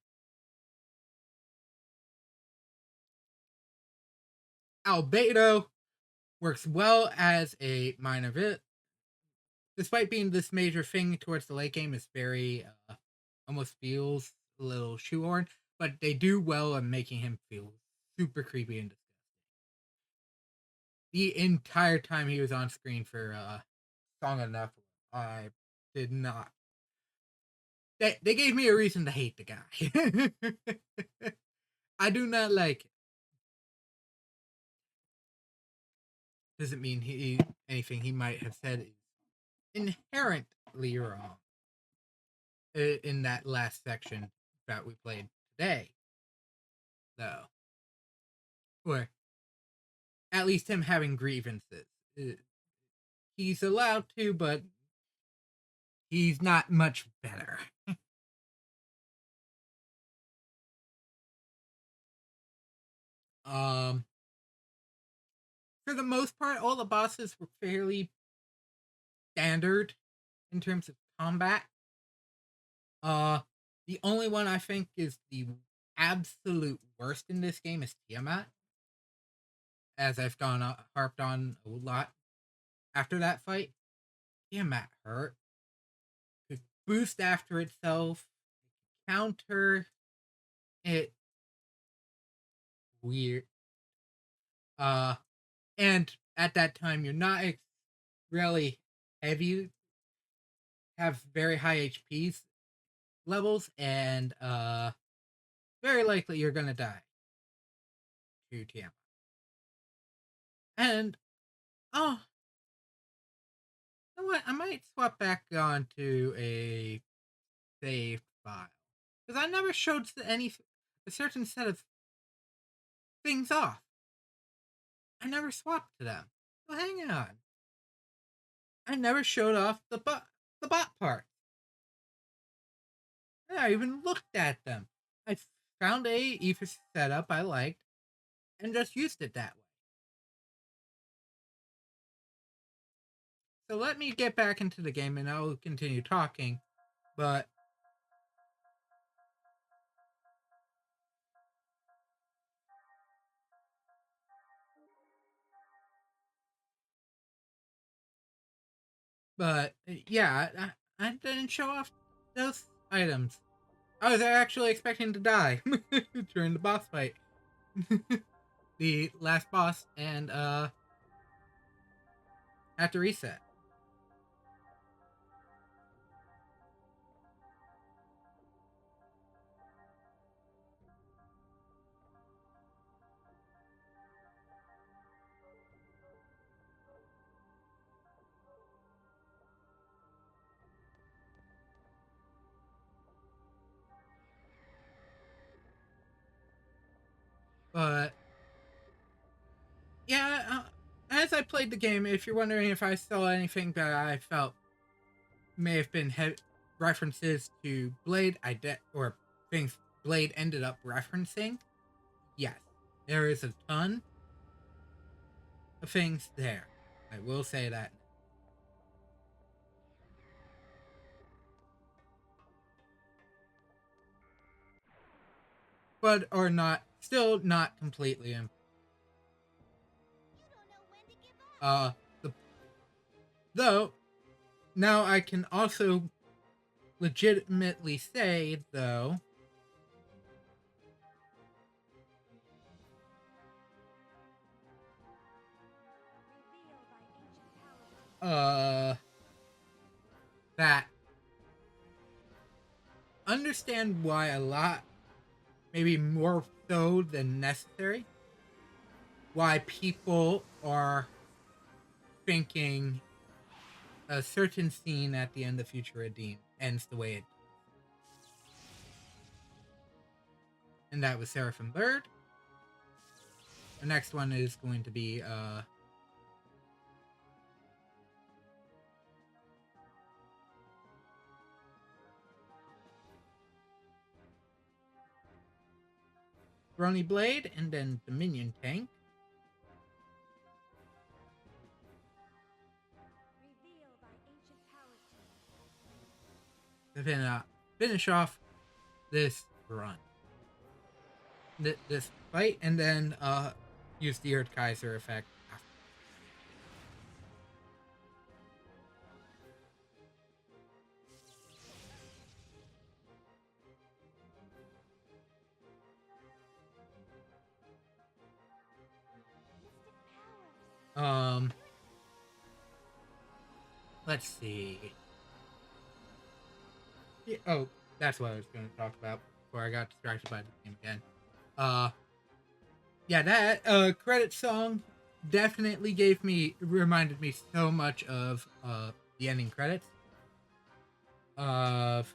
Albedo works well as a minor villain. Despite being this major thing towards the late game, is very almost feels a little shoehorned, but they do well in making him feel super creepy and disgusting. The entire time he was on screen for Song of Nephilim, I did not. They gave me a reason to hate the guy. I do not like it. Doesn't mean anything he might have said is inherently wrong. In that last section that we played today, though, or at least him having grievances. He's allowed to, but he's not much better. For the most part, all the bosses were fairly standard in terms of combat. The only one I think is the absolute worst in this game is Tiamat, as I've harped on a lot after that fight. Tiamat hurt. Could boost after itself, counter it. Weird. And at that time, you're not really heavy, have very high HP levels, and very likely you're gonna die to Tiamat. And oh, you know what? I might swap back onto a save file because I never showed a certain set of things off. I never swapped to them. So hang on. I never showed off the bot part. I even looked at them. I found a ether setup I liked and just used it that way. So let me get back into the game and I'll continue talking, but yeah, I didn't show off those items. I was actually expecting to die during the boss fight. The last boss, and have to reset. But yeah, as I played the game, if you're wondering if I saw anything that I felt may have been references to Blade, or things Blade ended up referencing, yes, there is a ton of things there. I will say that. But are not still not completely You don't know when to give up. Though now I can also legitimately say though that understand why a lot, maybe more so than necessary, why people are thinking a certain scene at the end of Future Redeem ends the way it does. And that was Seraphim Bird. The next one is going to be Brony Blade, and then Dominion Tank. To finish off this run. This fight, and then use the Erd Kaiser effect after. Let's see. Yeah, oh, that's what I was going to talk about before I got distracted by the game again. Yeah, that credit song definitely reminded me so much of the ending credits of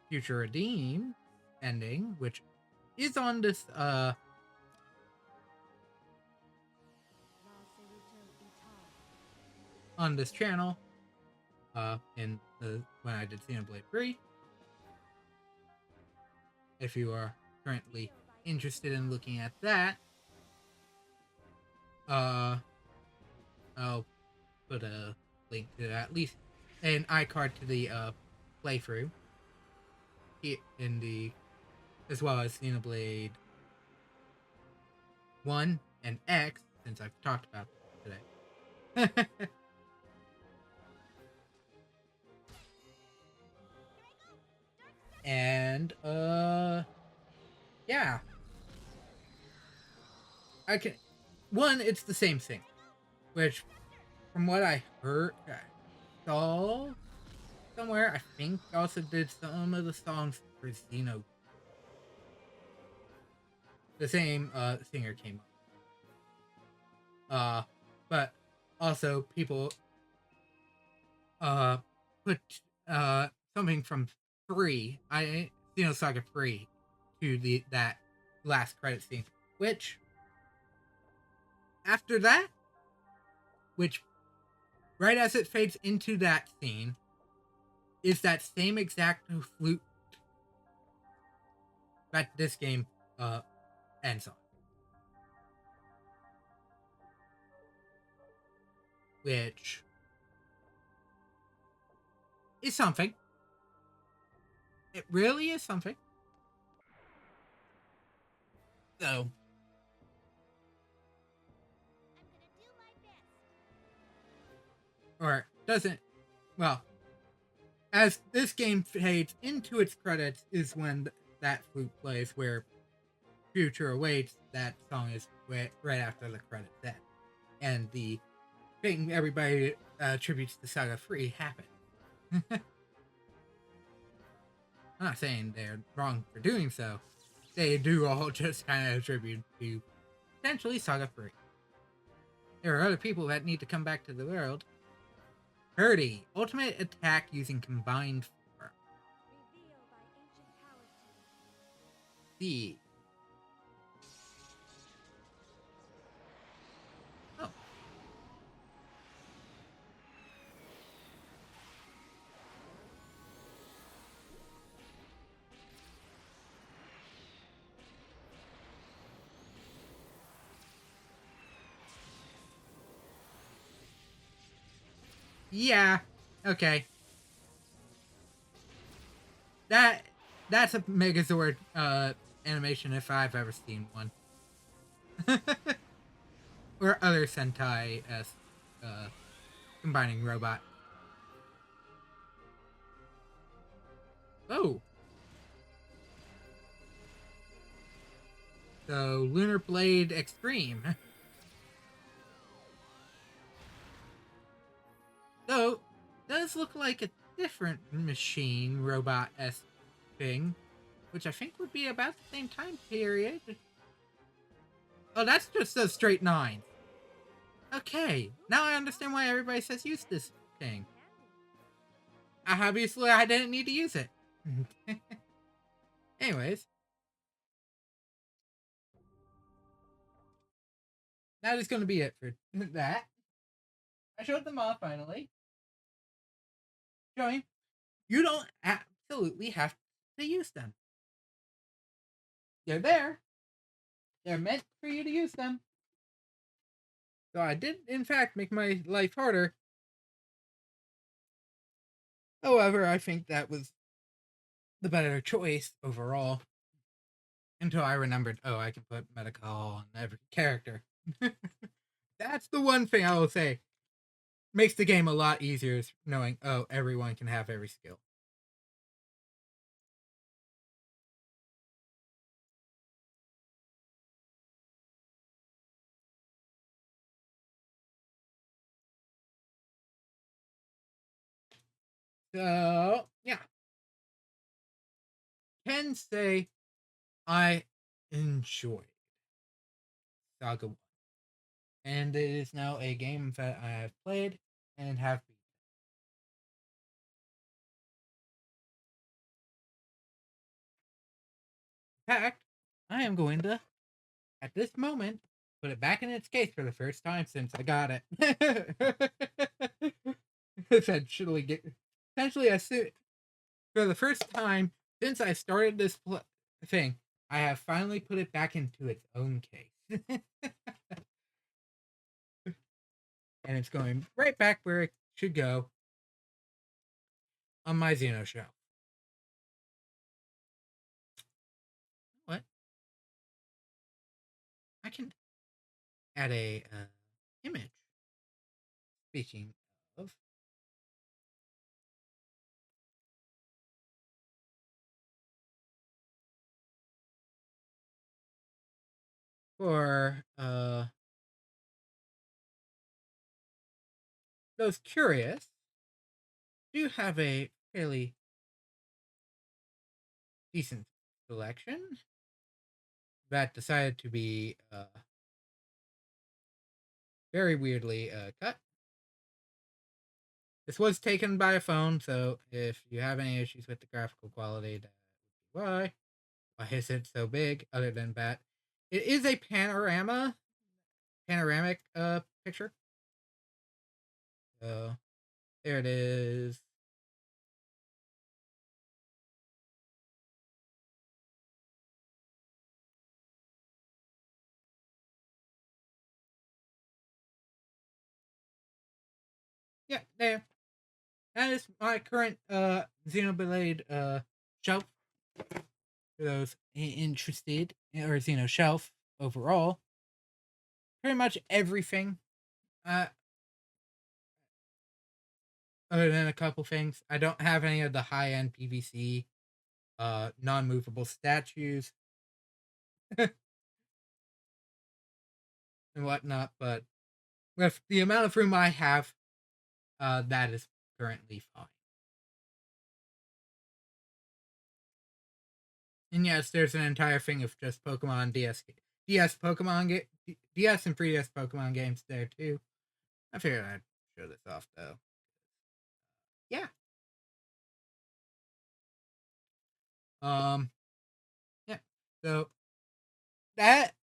Future Redeem ending, which is on this on this channel when I did Xenoblade 3. If you are currently interested in looking at that, I'll put a link to at least an iCard to the playthrough in the, as well as Xenoblade 1 and X, since I've talked about them today. And yeah, I can. One, it's the same thing, which, from what I heard, I saw somewhere, I think also did some of the songs for Xeno. The same singer came up. But also people put something from 3, Xenosaga 3, to that last credit scene, which after that, which right as it fades into that scene, is that same exact flute that this game ends on. Which is something. It really is something. So, I'm gonna do my best. or doesn't, well, as this game fades into its credits is when that flute plays, where Future Awaits, that song is right after the credits end. And the thing everybody attributes to Saga 3 happened. I'm not saying they're wrong for doing so. They do all just kind of attribute to potentially Saga 3. There are other people that need to come back to the world. 30. Ultimate attack using combined form. Revealed by ancient power cube. C. Oh. Yeah. Okay. That's a Megazord animation if I've ever seen one. Or other Sentai as combining robot. Oh. So Lunar Blade Extreme. Though does look like a different machine robot-esque thing, which I think would be about the same time period. Oh, that's just a straight 9. Okay, now I understand why everybody says use this thing. Obviously, I didn't need to use it. Anyways. That is going to be it for that. I showed them off finally. Showing you don't absolutely have to use them. They're there. They're meant for you to use them. So I did, in fact, make my life harder. However, I think that was the better choice overall. Until I remembered, oh, I can put medical on every character. That's the one thing I will say. Makes the game a lot easier is knowing, oh, everyone can have every skill. So, yeah. Can say I enjoyed Saga 1. And it is now a game that I have played and have beaten. In fact, I am going to, at this moment, put it back in its case for the first time since I got it. essentially, for the first time since I started this thing, I have finally put it back into its own case. and it's going right back where it should go on my Xeno shelf. What? I can add a image. Speaking of, for those curious, do have a fairly decent selection that decided to be very weirdly cut. This was taken by a phone, so if you have any issues with the graphical quality, that would be why. Why is it so big? Other than that, it is a panoramic picture. So there it is. Yeah, there. That is my current Xenoblade shelf. For those interested, or Xeno shelf overall. Pretty much everything. Uh, other than a couple things, I don't have any of the high end PVC, non-movable statues and whatnot. But with the amount of room I have, that is currently fine. And yes, there's an entire thing of just Pokemon DS Pokemon DS and 3DS Pokemon games there too. I figured I'd show this off though. Yeah. Yeah. So that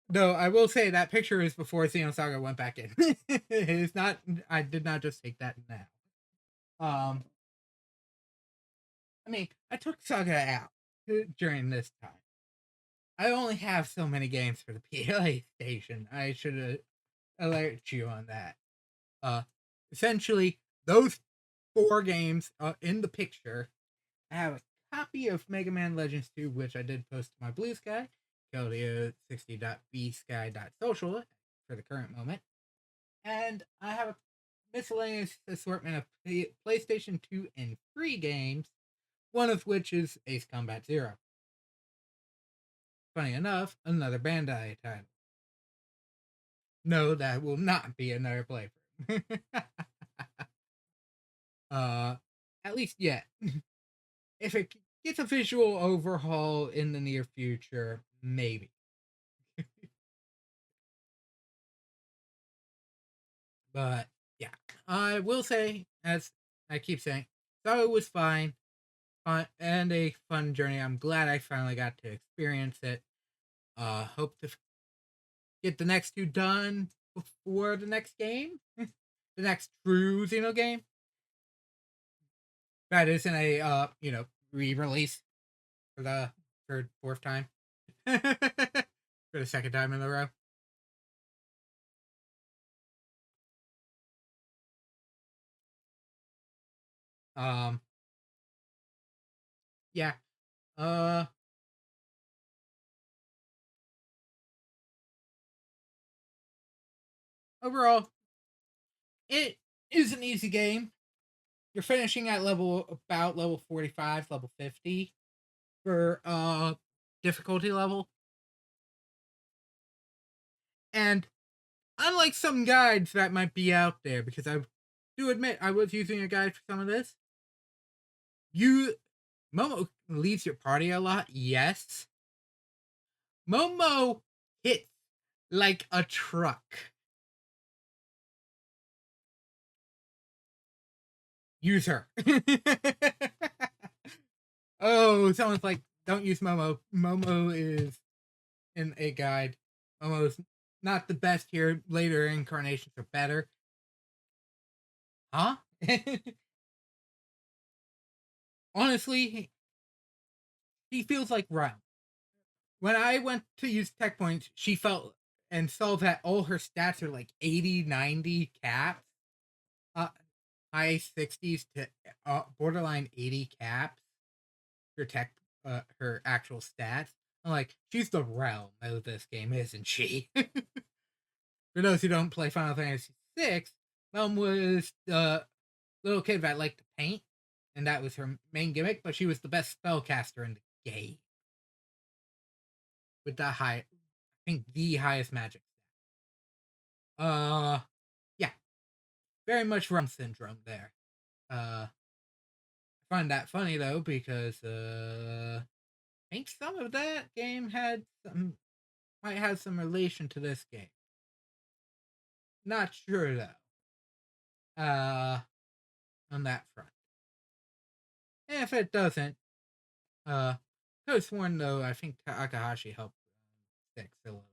though I will say that picture is before Xenosaga went back in. It's not. I did not just take that now. I mean, I took Saga out during this time. I only have so many games for the PlayStation. I should alert you on that. Uh, essentially, those 4 games in the picture. I have a copy of Mega Man Legends 2, which I did post to my Blue Sky, Keldeo60.bsky.social for the current moment. And I have a miscellaneous assortment of PlayStation 2 and 3 games, one of which is Ace Combat Zero. Funny enough, another Bandai title. No, that will not be another playthrough. At least yet. If it gets a visual overhaul in the near future, maybe. But yeah, I will say, as I keep saying, so it was fine, fun and a fun journey. I'm glad I finally got to experience it. Hope to get the next 2 done before the next game, the next true Xeno game. That isn't a re-release for the 4th time, for the 2nd time in a row. Um, yeah. Overall, it is an easy game. You're finishing at about level 45, level 50 for difficulty level. And unlike some guides that might be out there, because I do admit I was using a guide for some of this, Momo leaves your party a lot, yes. Momo hits like a truck. Use her. Oh, someone's like, don't use Momo. Momo is in a guide. Momo's not the best here. Later incarnations are better. Huh? Honestly, he feels like Rhyme. When I went to use tech points, she felt and saw that all her stats are like 80, 90 caps, high 60s to borderline 80 caps, her actual stats. I'm like, she's the realm of this game, isn't she? For those who don't play Final Fantasy VI, Realm was the little kid that liked to paint, and that was her main gimmick, but she was the best spellcaster in the game. With the I think the highest magic. Yeah. Very much Realm syndrome there. I find that funny though, because I think some of that game might have some relation to this game. Not sure though. On that front. And if it doesn't, could have sworn though, I think Takahashi helped Six a little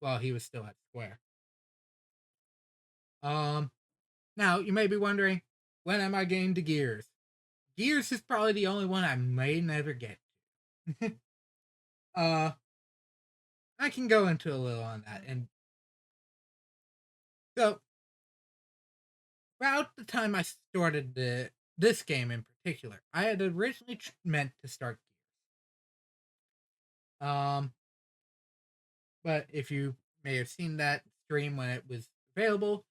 while he was still at Square. Now you may be wondering, when am I getting to Gears? Gears is probably the only one I may never get to. I can go into a little on that. And so, about the time I started this game in particular, I had originally meant to start Gears. But if you may have seen that stream when it was available,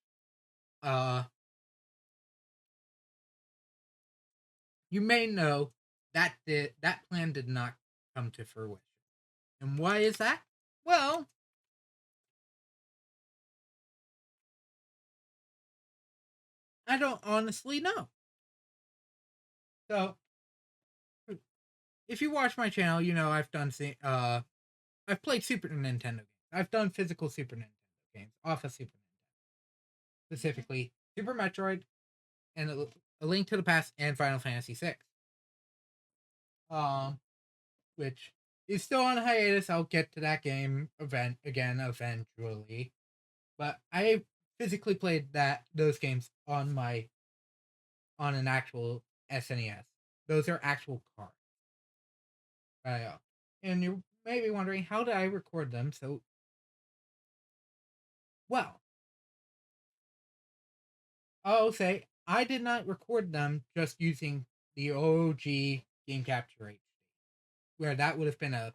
you may know that that plan did not come to fruition. And why is that? Well, I don't honestly know. So, if you watch my channel, you know I've played Super Nintendo games. I've done physical Super Nintendo games off of Super Nintendo. Specifically, Super Metroid and A Link to the Past and Final Fantasy VI. Which is still on hiatus. I'll get to that game again eventually. But I physically played those games on an actual SNES. Those are actual cards. And you may be wondering, how did I record them? So, well, I'll say I did not record them just using the OG Game Capture HD, where that would have been a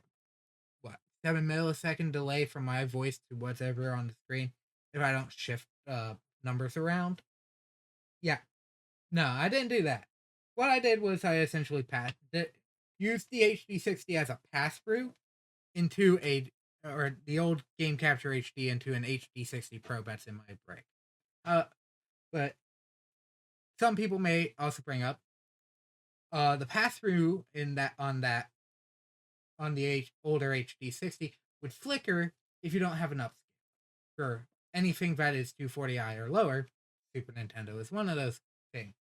7-millisecond delay from my voice to whatever on the screen if I don't shift numbers around. Yeah, no, I didn't do that. What I did was I essentially used the HD60 as a pass through into the old Game Capture HD into an HD60 Pro that's in my break. But some people may also bring up the pass through on the older HD60 would flicker if you don't have an upscale. For anything that is 240i or lower, Super Nintendo is one of those things.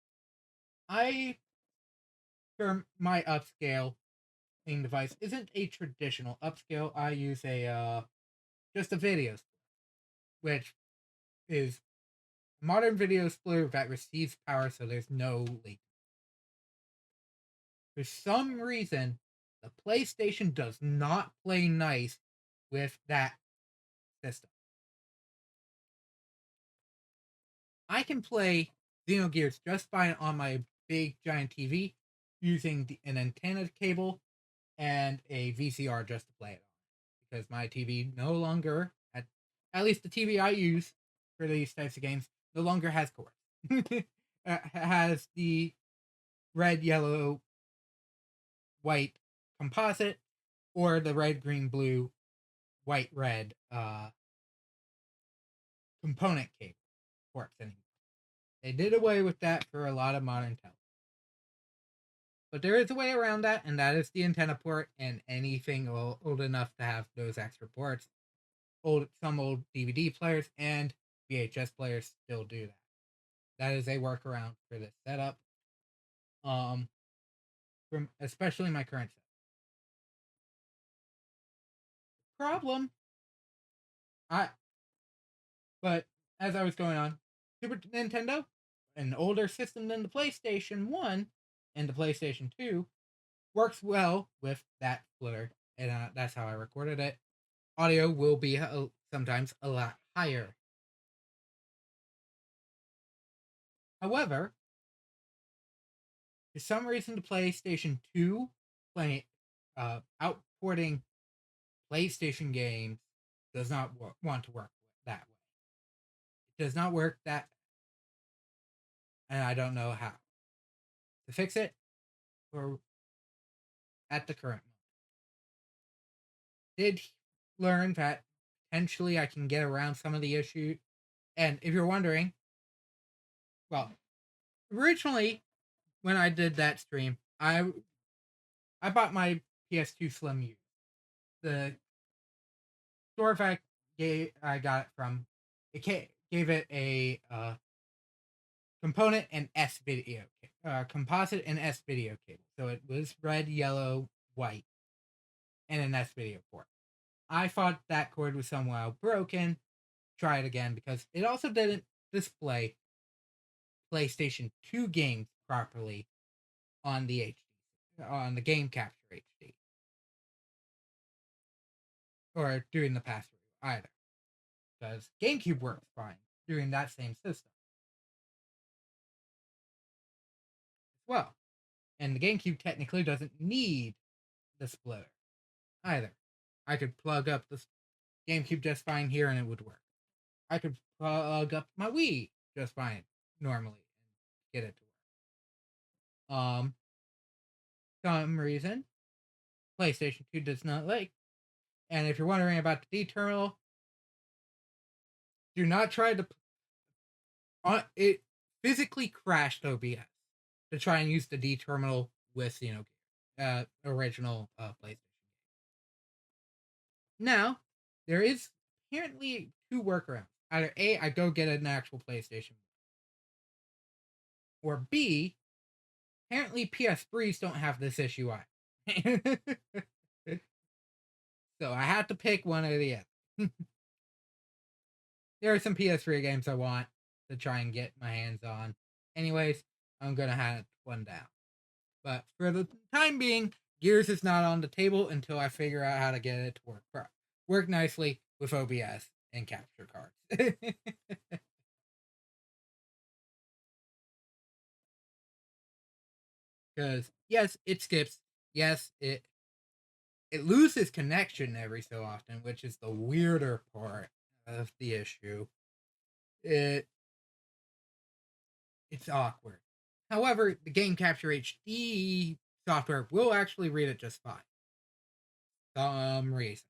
For my upscaling device, isn't a traditional upscale. I use just a video splitter, which is a modern video splitter that receives power, so there's no latency. For some reason, the PlayStation does not play nice with that system. I can play Xenogears just fine on my big giant TV using an antenna cable and a VCR just to play it on. Because my TV no longer, at least the TV I use for these types of games, no longer has cords. Has the red, yellow, white composite or the red, green, blue, white, red component cable ports anymore. They did away with that for a lot of modern television. But there is a way around that, and that is the antenna port, and anything old enough to have those extra ports. Some old DVD players and VHS players still do that. That is a workaround for this setup. From especially my current setup. Problem. But as I was going on, Super Nintendo, an older system than the PlayStation 1 and the PlayStation 2, works well with that splitter, and that's how I recorded it. Audio will be sometimes a lot higher. However, for some reason, the PlayStation 2 outporting PlayStation games does not want to work that way. It does not work that, and I don't know how to fix it or at the current moment. Did learn that potentially I can get around some of the issues. And if you're wondering, well, originally when I did that stream, I bought my PS2 Slim U. The store that I got it from, it gave it a component and S video, composite and S video cable. So it was red, yellow, white, and an S video port. I thought that cord was somehow broken. Try it again because it also didn't display PlayStation 2 games properly on the game capture HD or during the pass through either, because GameCube works fine during that same system as well, and the GameCube technically doesn't need the splitter either. I could plug up the GameCube just fine here and it would work. I could plug up my Wii just fine normally and get it to work. Some reason PlayStation 2 does not like. And if you're wondering about the D terminal, do not try to. It physically crashed OBS to try and use the D terminal with original PlayStation. Now, there is apparently two workarounds. Either A, I go get an actual PlayStation, or B, apparently PS3s don't have this issue either. So I have to pick one or the other. There are some PS3 games I want to try and get my hands on. Anyways, I'm gonna have one down. But for the time being, Gears is not on the table until I figure out how to get it to work nicely with OBS and capture cards. Because yes, it skips. Yes, it loses connection every so often, which is the weirder part of the issue. It's awkward. However, the Game Capture HD software will actually read it just fine. Some reason.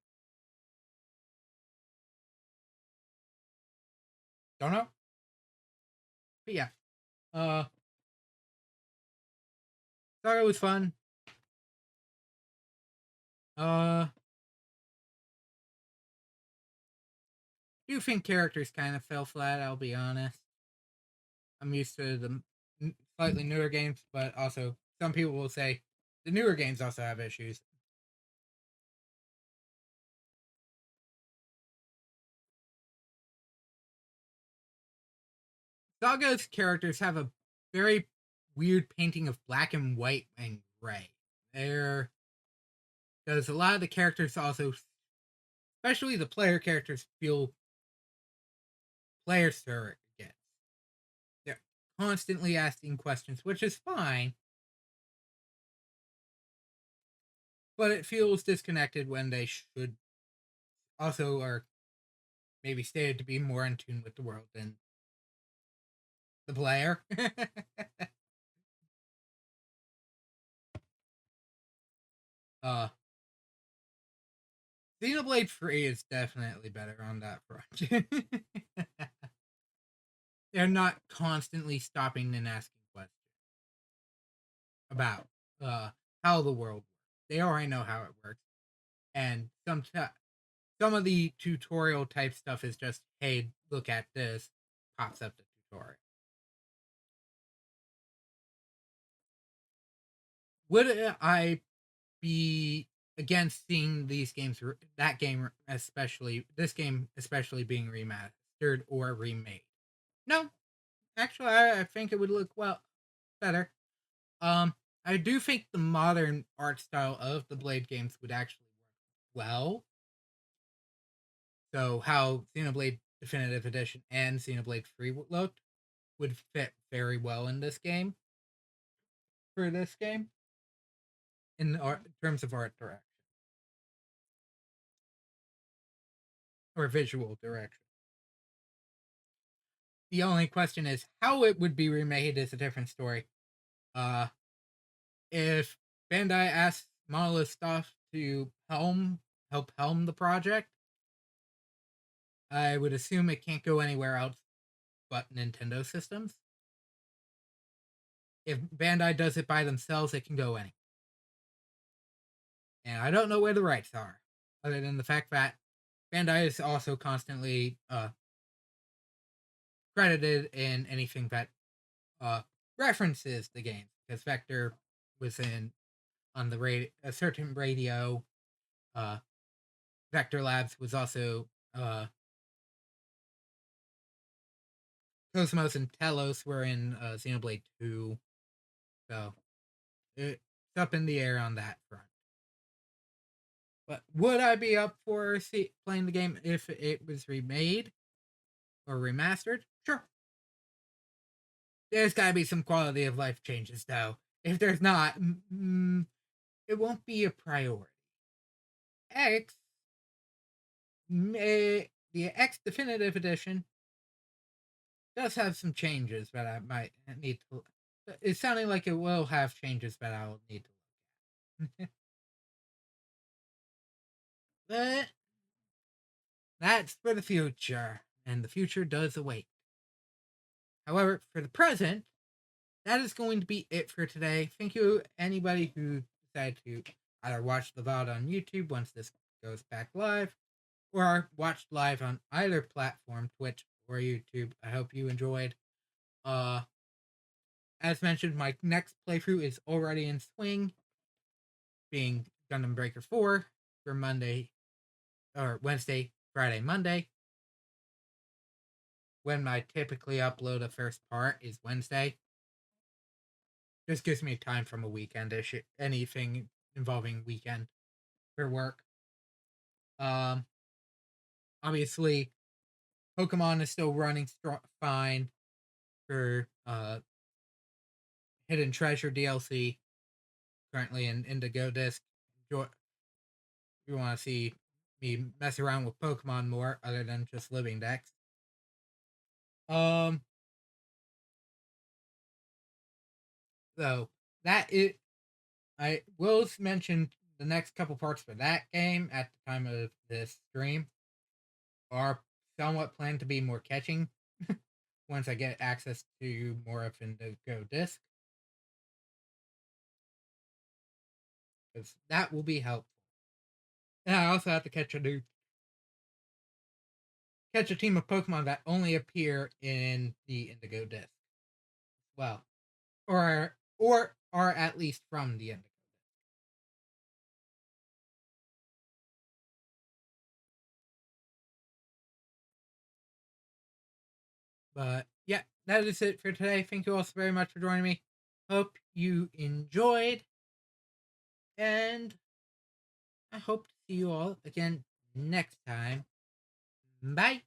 Don't know. But yeah. Thought it was fun. Do think characters kind of fell flat, I'll be honest. I'm used to the slightly newer games, but also some people will say the newer games also have issues. Saga's characters have a very weird painting of black and white and gray. Because a lot of the characters also, especially the player characters, feel player surrogates. They're constantly asking questions, which is fine. But it feels disconnected when they should also are maybe stated to be more in tune with the world than the player. Xenoblade 3 is definitely better on that front. They're not constantly stopping and asking questions about how the world works. They already know how it works. And some of the tutorial type stuff is just, hey, look at this, pops up the tutorial. Would I be against seeing these games, this game especially being remastered or remade? No, actually, I think it would look better. I do think the modern art style of the Blade games would actually work well. So how Xenoblade Definitive Edition and Xenoblade Free looked would fit very well in this game. For this game, in terms of art direction or visual direction. The only question is how it would be remade is a different story. If Bandai asks Monolith Stuff to help helm the project, I would assume it can't go anywhere else but Nintendo systems. If Bandai does it by themselves, it can go anywhere. And I don't know where the rights are, other than the fact that Bandai is also constantly credited in anything that references the game, because Vector was in on the a certain radio. Vector Labs was also Cosmos and Telos were in Xenoblade 2, so it's up in the air on that front. But would I be up for playing the game if it was remade or remastered? Sure. There's got to be some quality of life changes, though. If there's not, it won't be a priority. The X Definitive Edition does have some changes that I might need to. It's sounding like it will have changes that I'll need to look at. But that's for the future, and the future does await. However, for the present, that is going to be it for today. Thank you, anybody who decided to either watch the VOD on YouTube once this goes back live, or watched live on either platform, Twitch or YouTube. I hope you enjoyed. As mentioned, my next playthrough is already in swing, being Gundam Breaker 4 for Monday, or Wednesday, Friday, Monday. When I typically upload a first part is Wednesday. Just gives me time from a weekend issue, anything involving weekend for work. Obviously, Pokemon is still running fine for Hidden Treasure DLC, currently in Indigo Disc. If you want to see me mess around with Pokemon more, other than just living decks. So that is, I will mention the next couple parts for that game at the time of this stream are somewhat planned to be more catching once I get access to more of Indigo Disc. Because that will be helpful. And I also have to catch a team of Pokemon that only appear in the Indigo Disc. Well, or are at least from the Indigo Disc. But yeah, that is it for today. Thank you all so very much for joining me. Hope you enjoyed. And I hope to see you all again next time. Bye.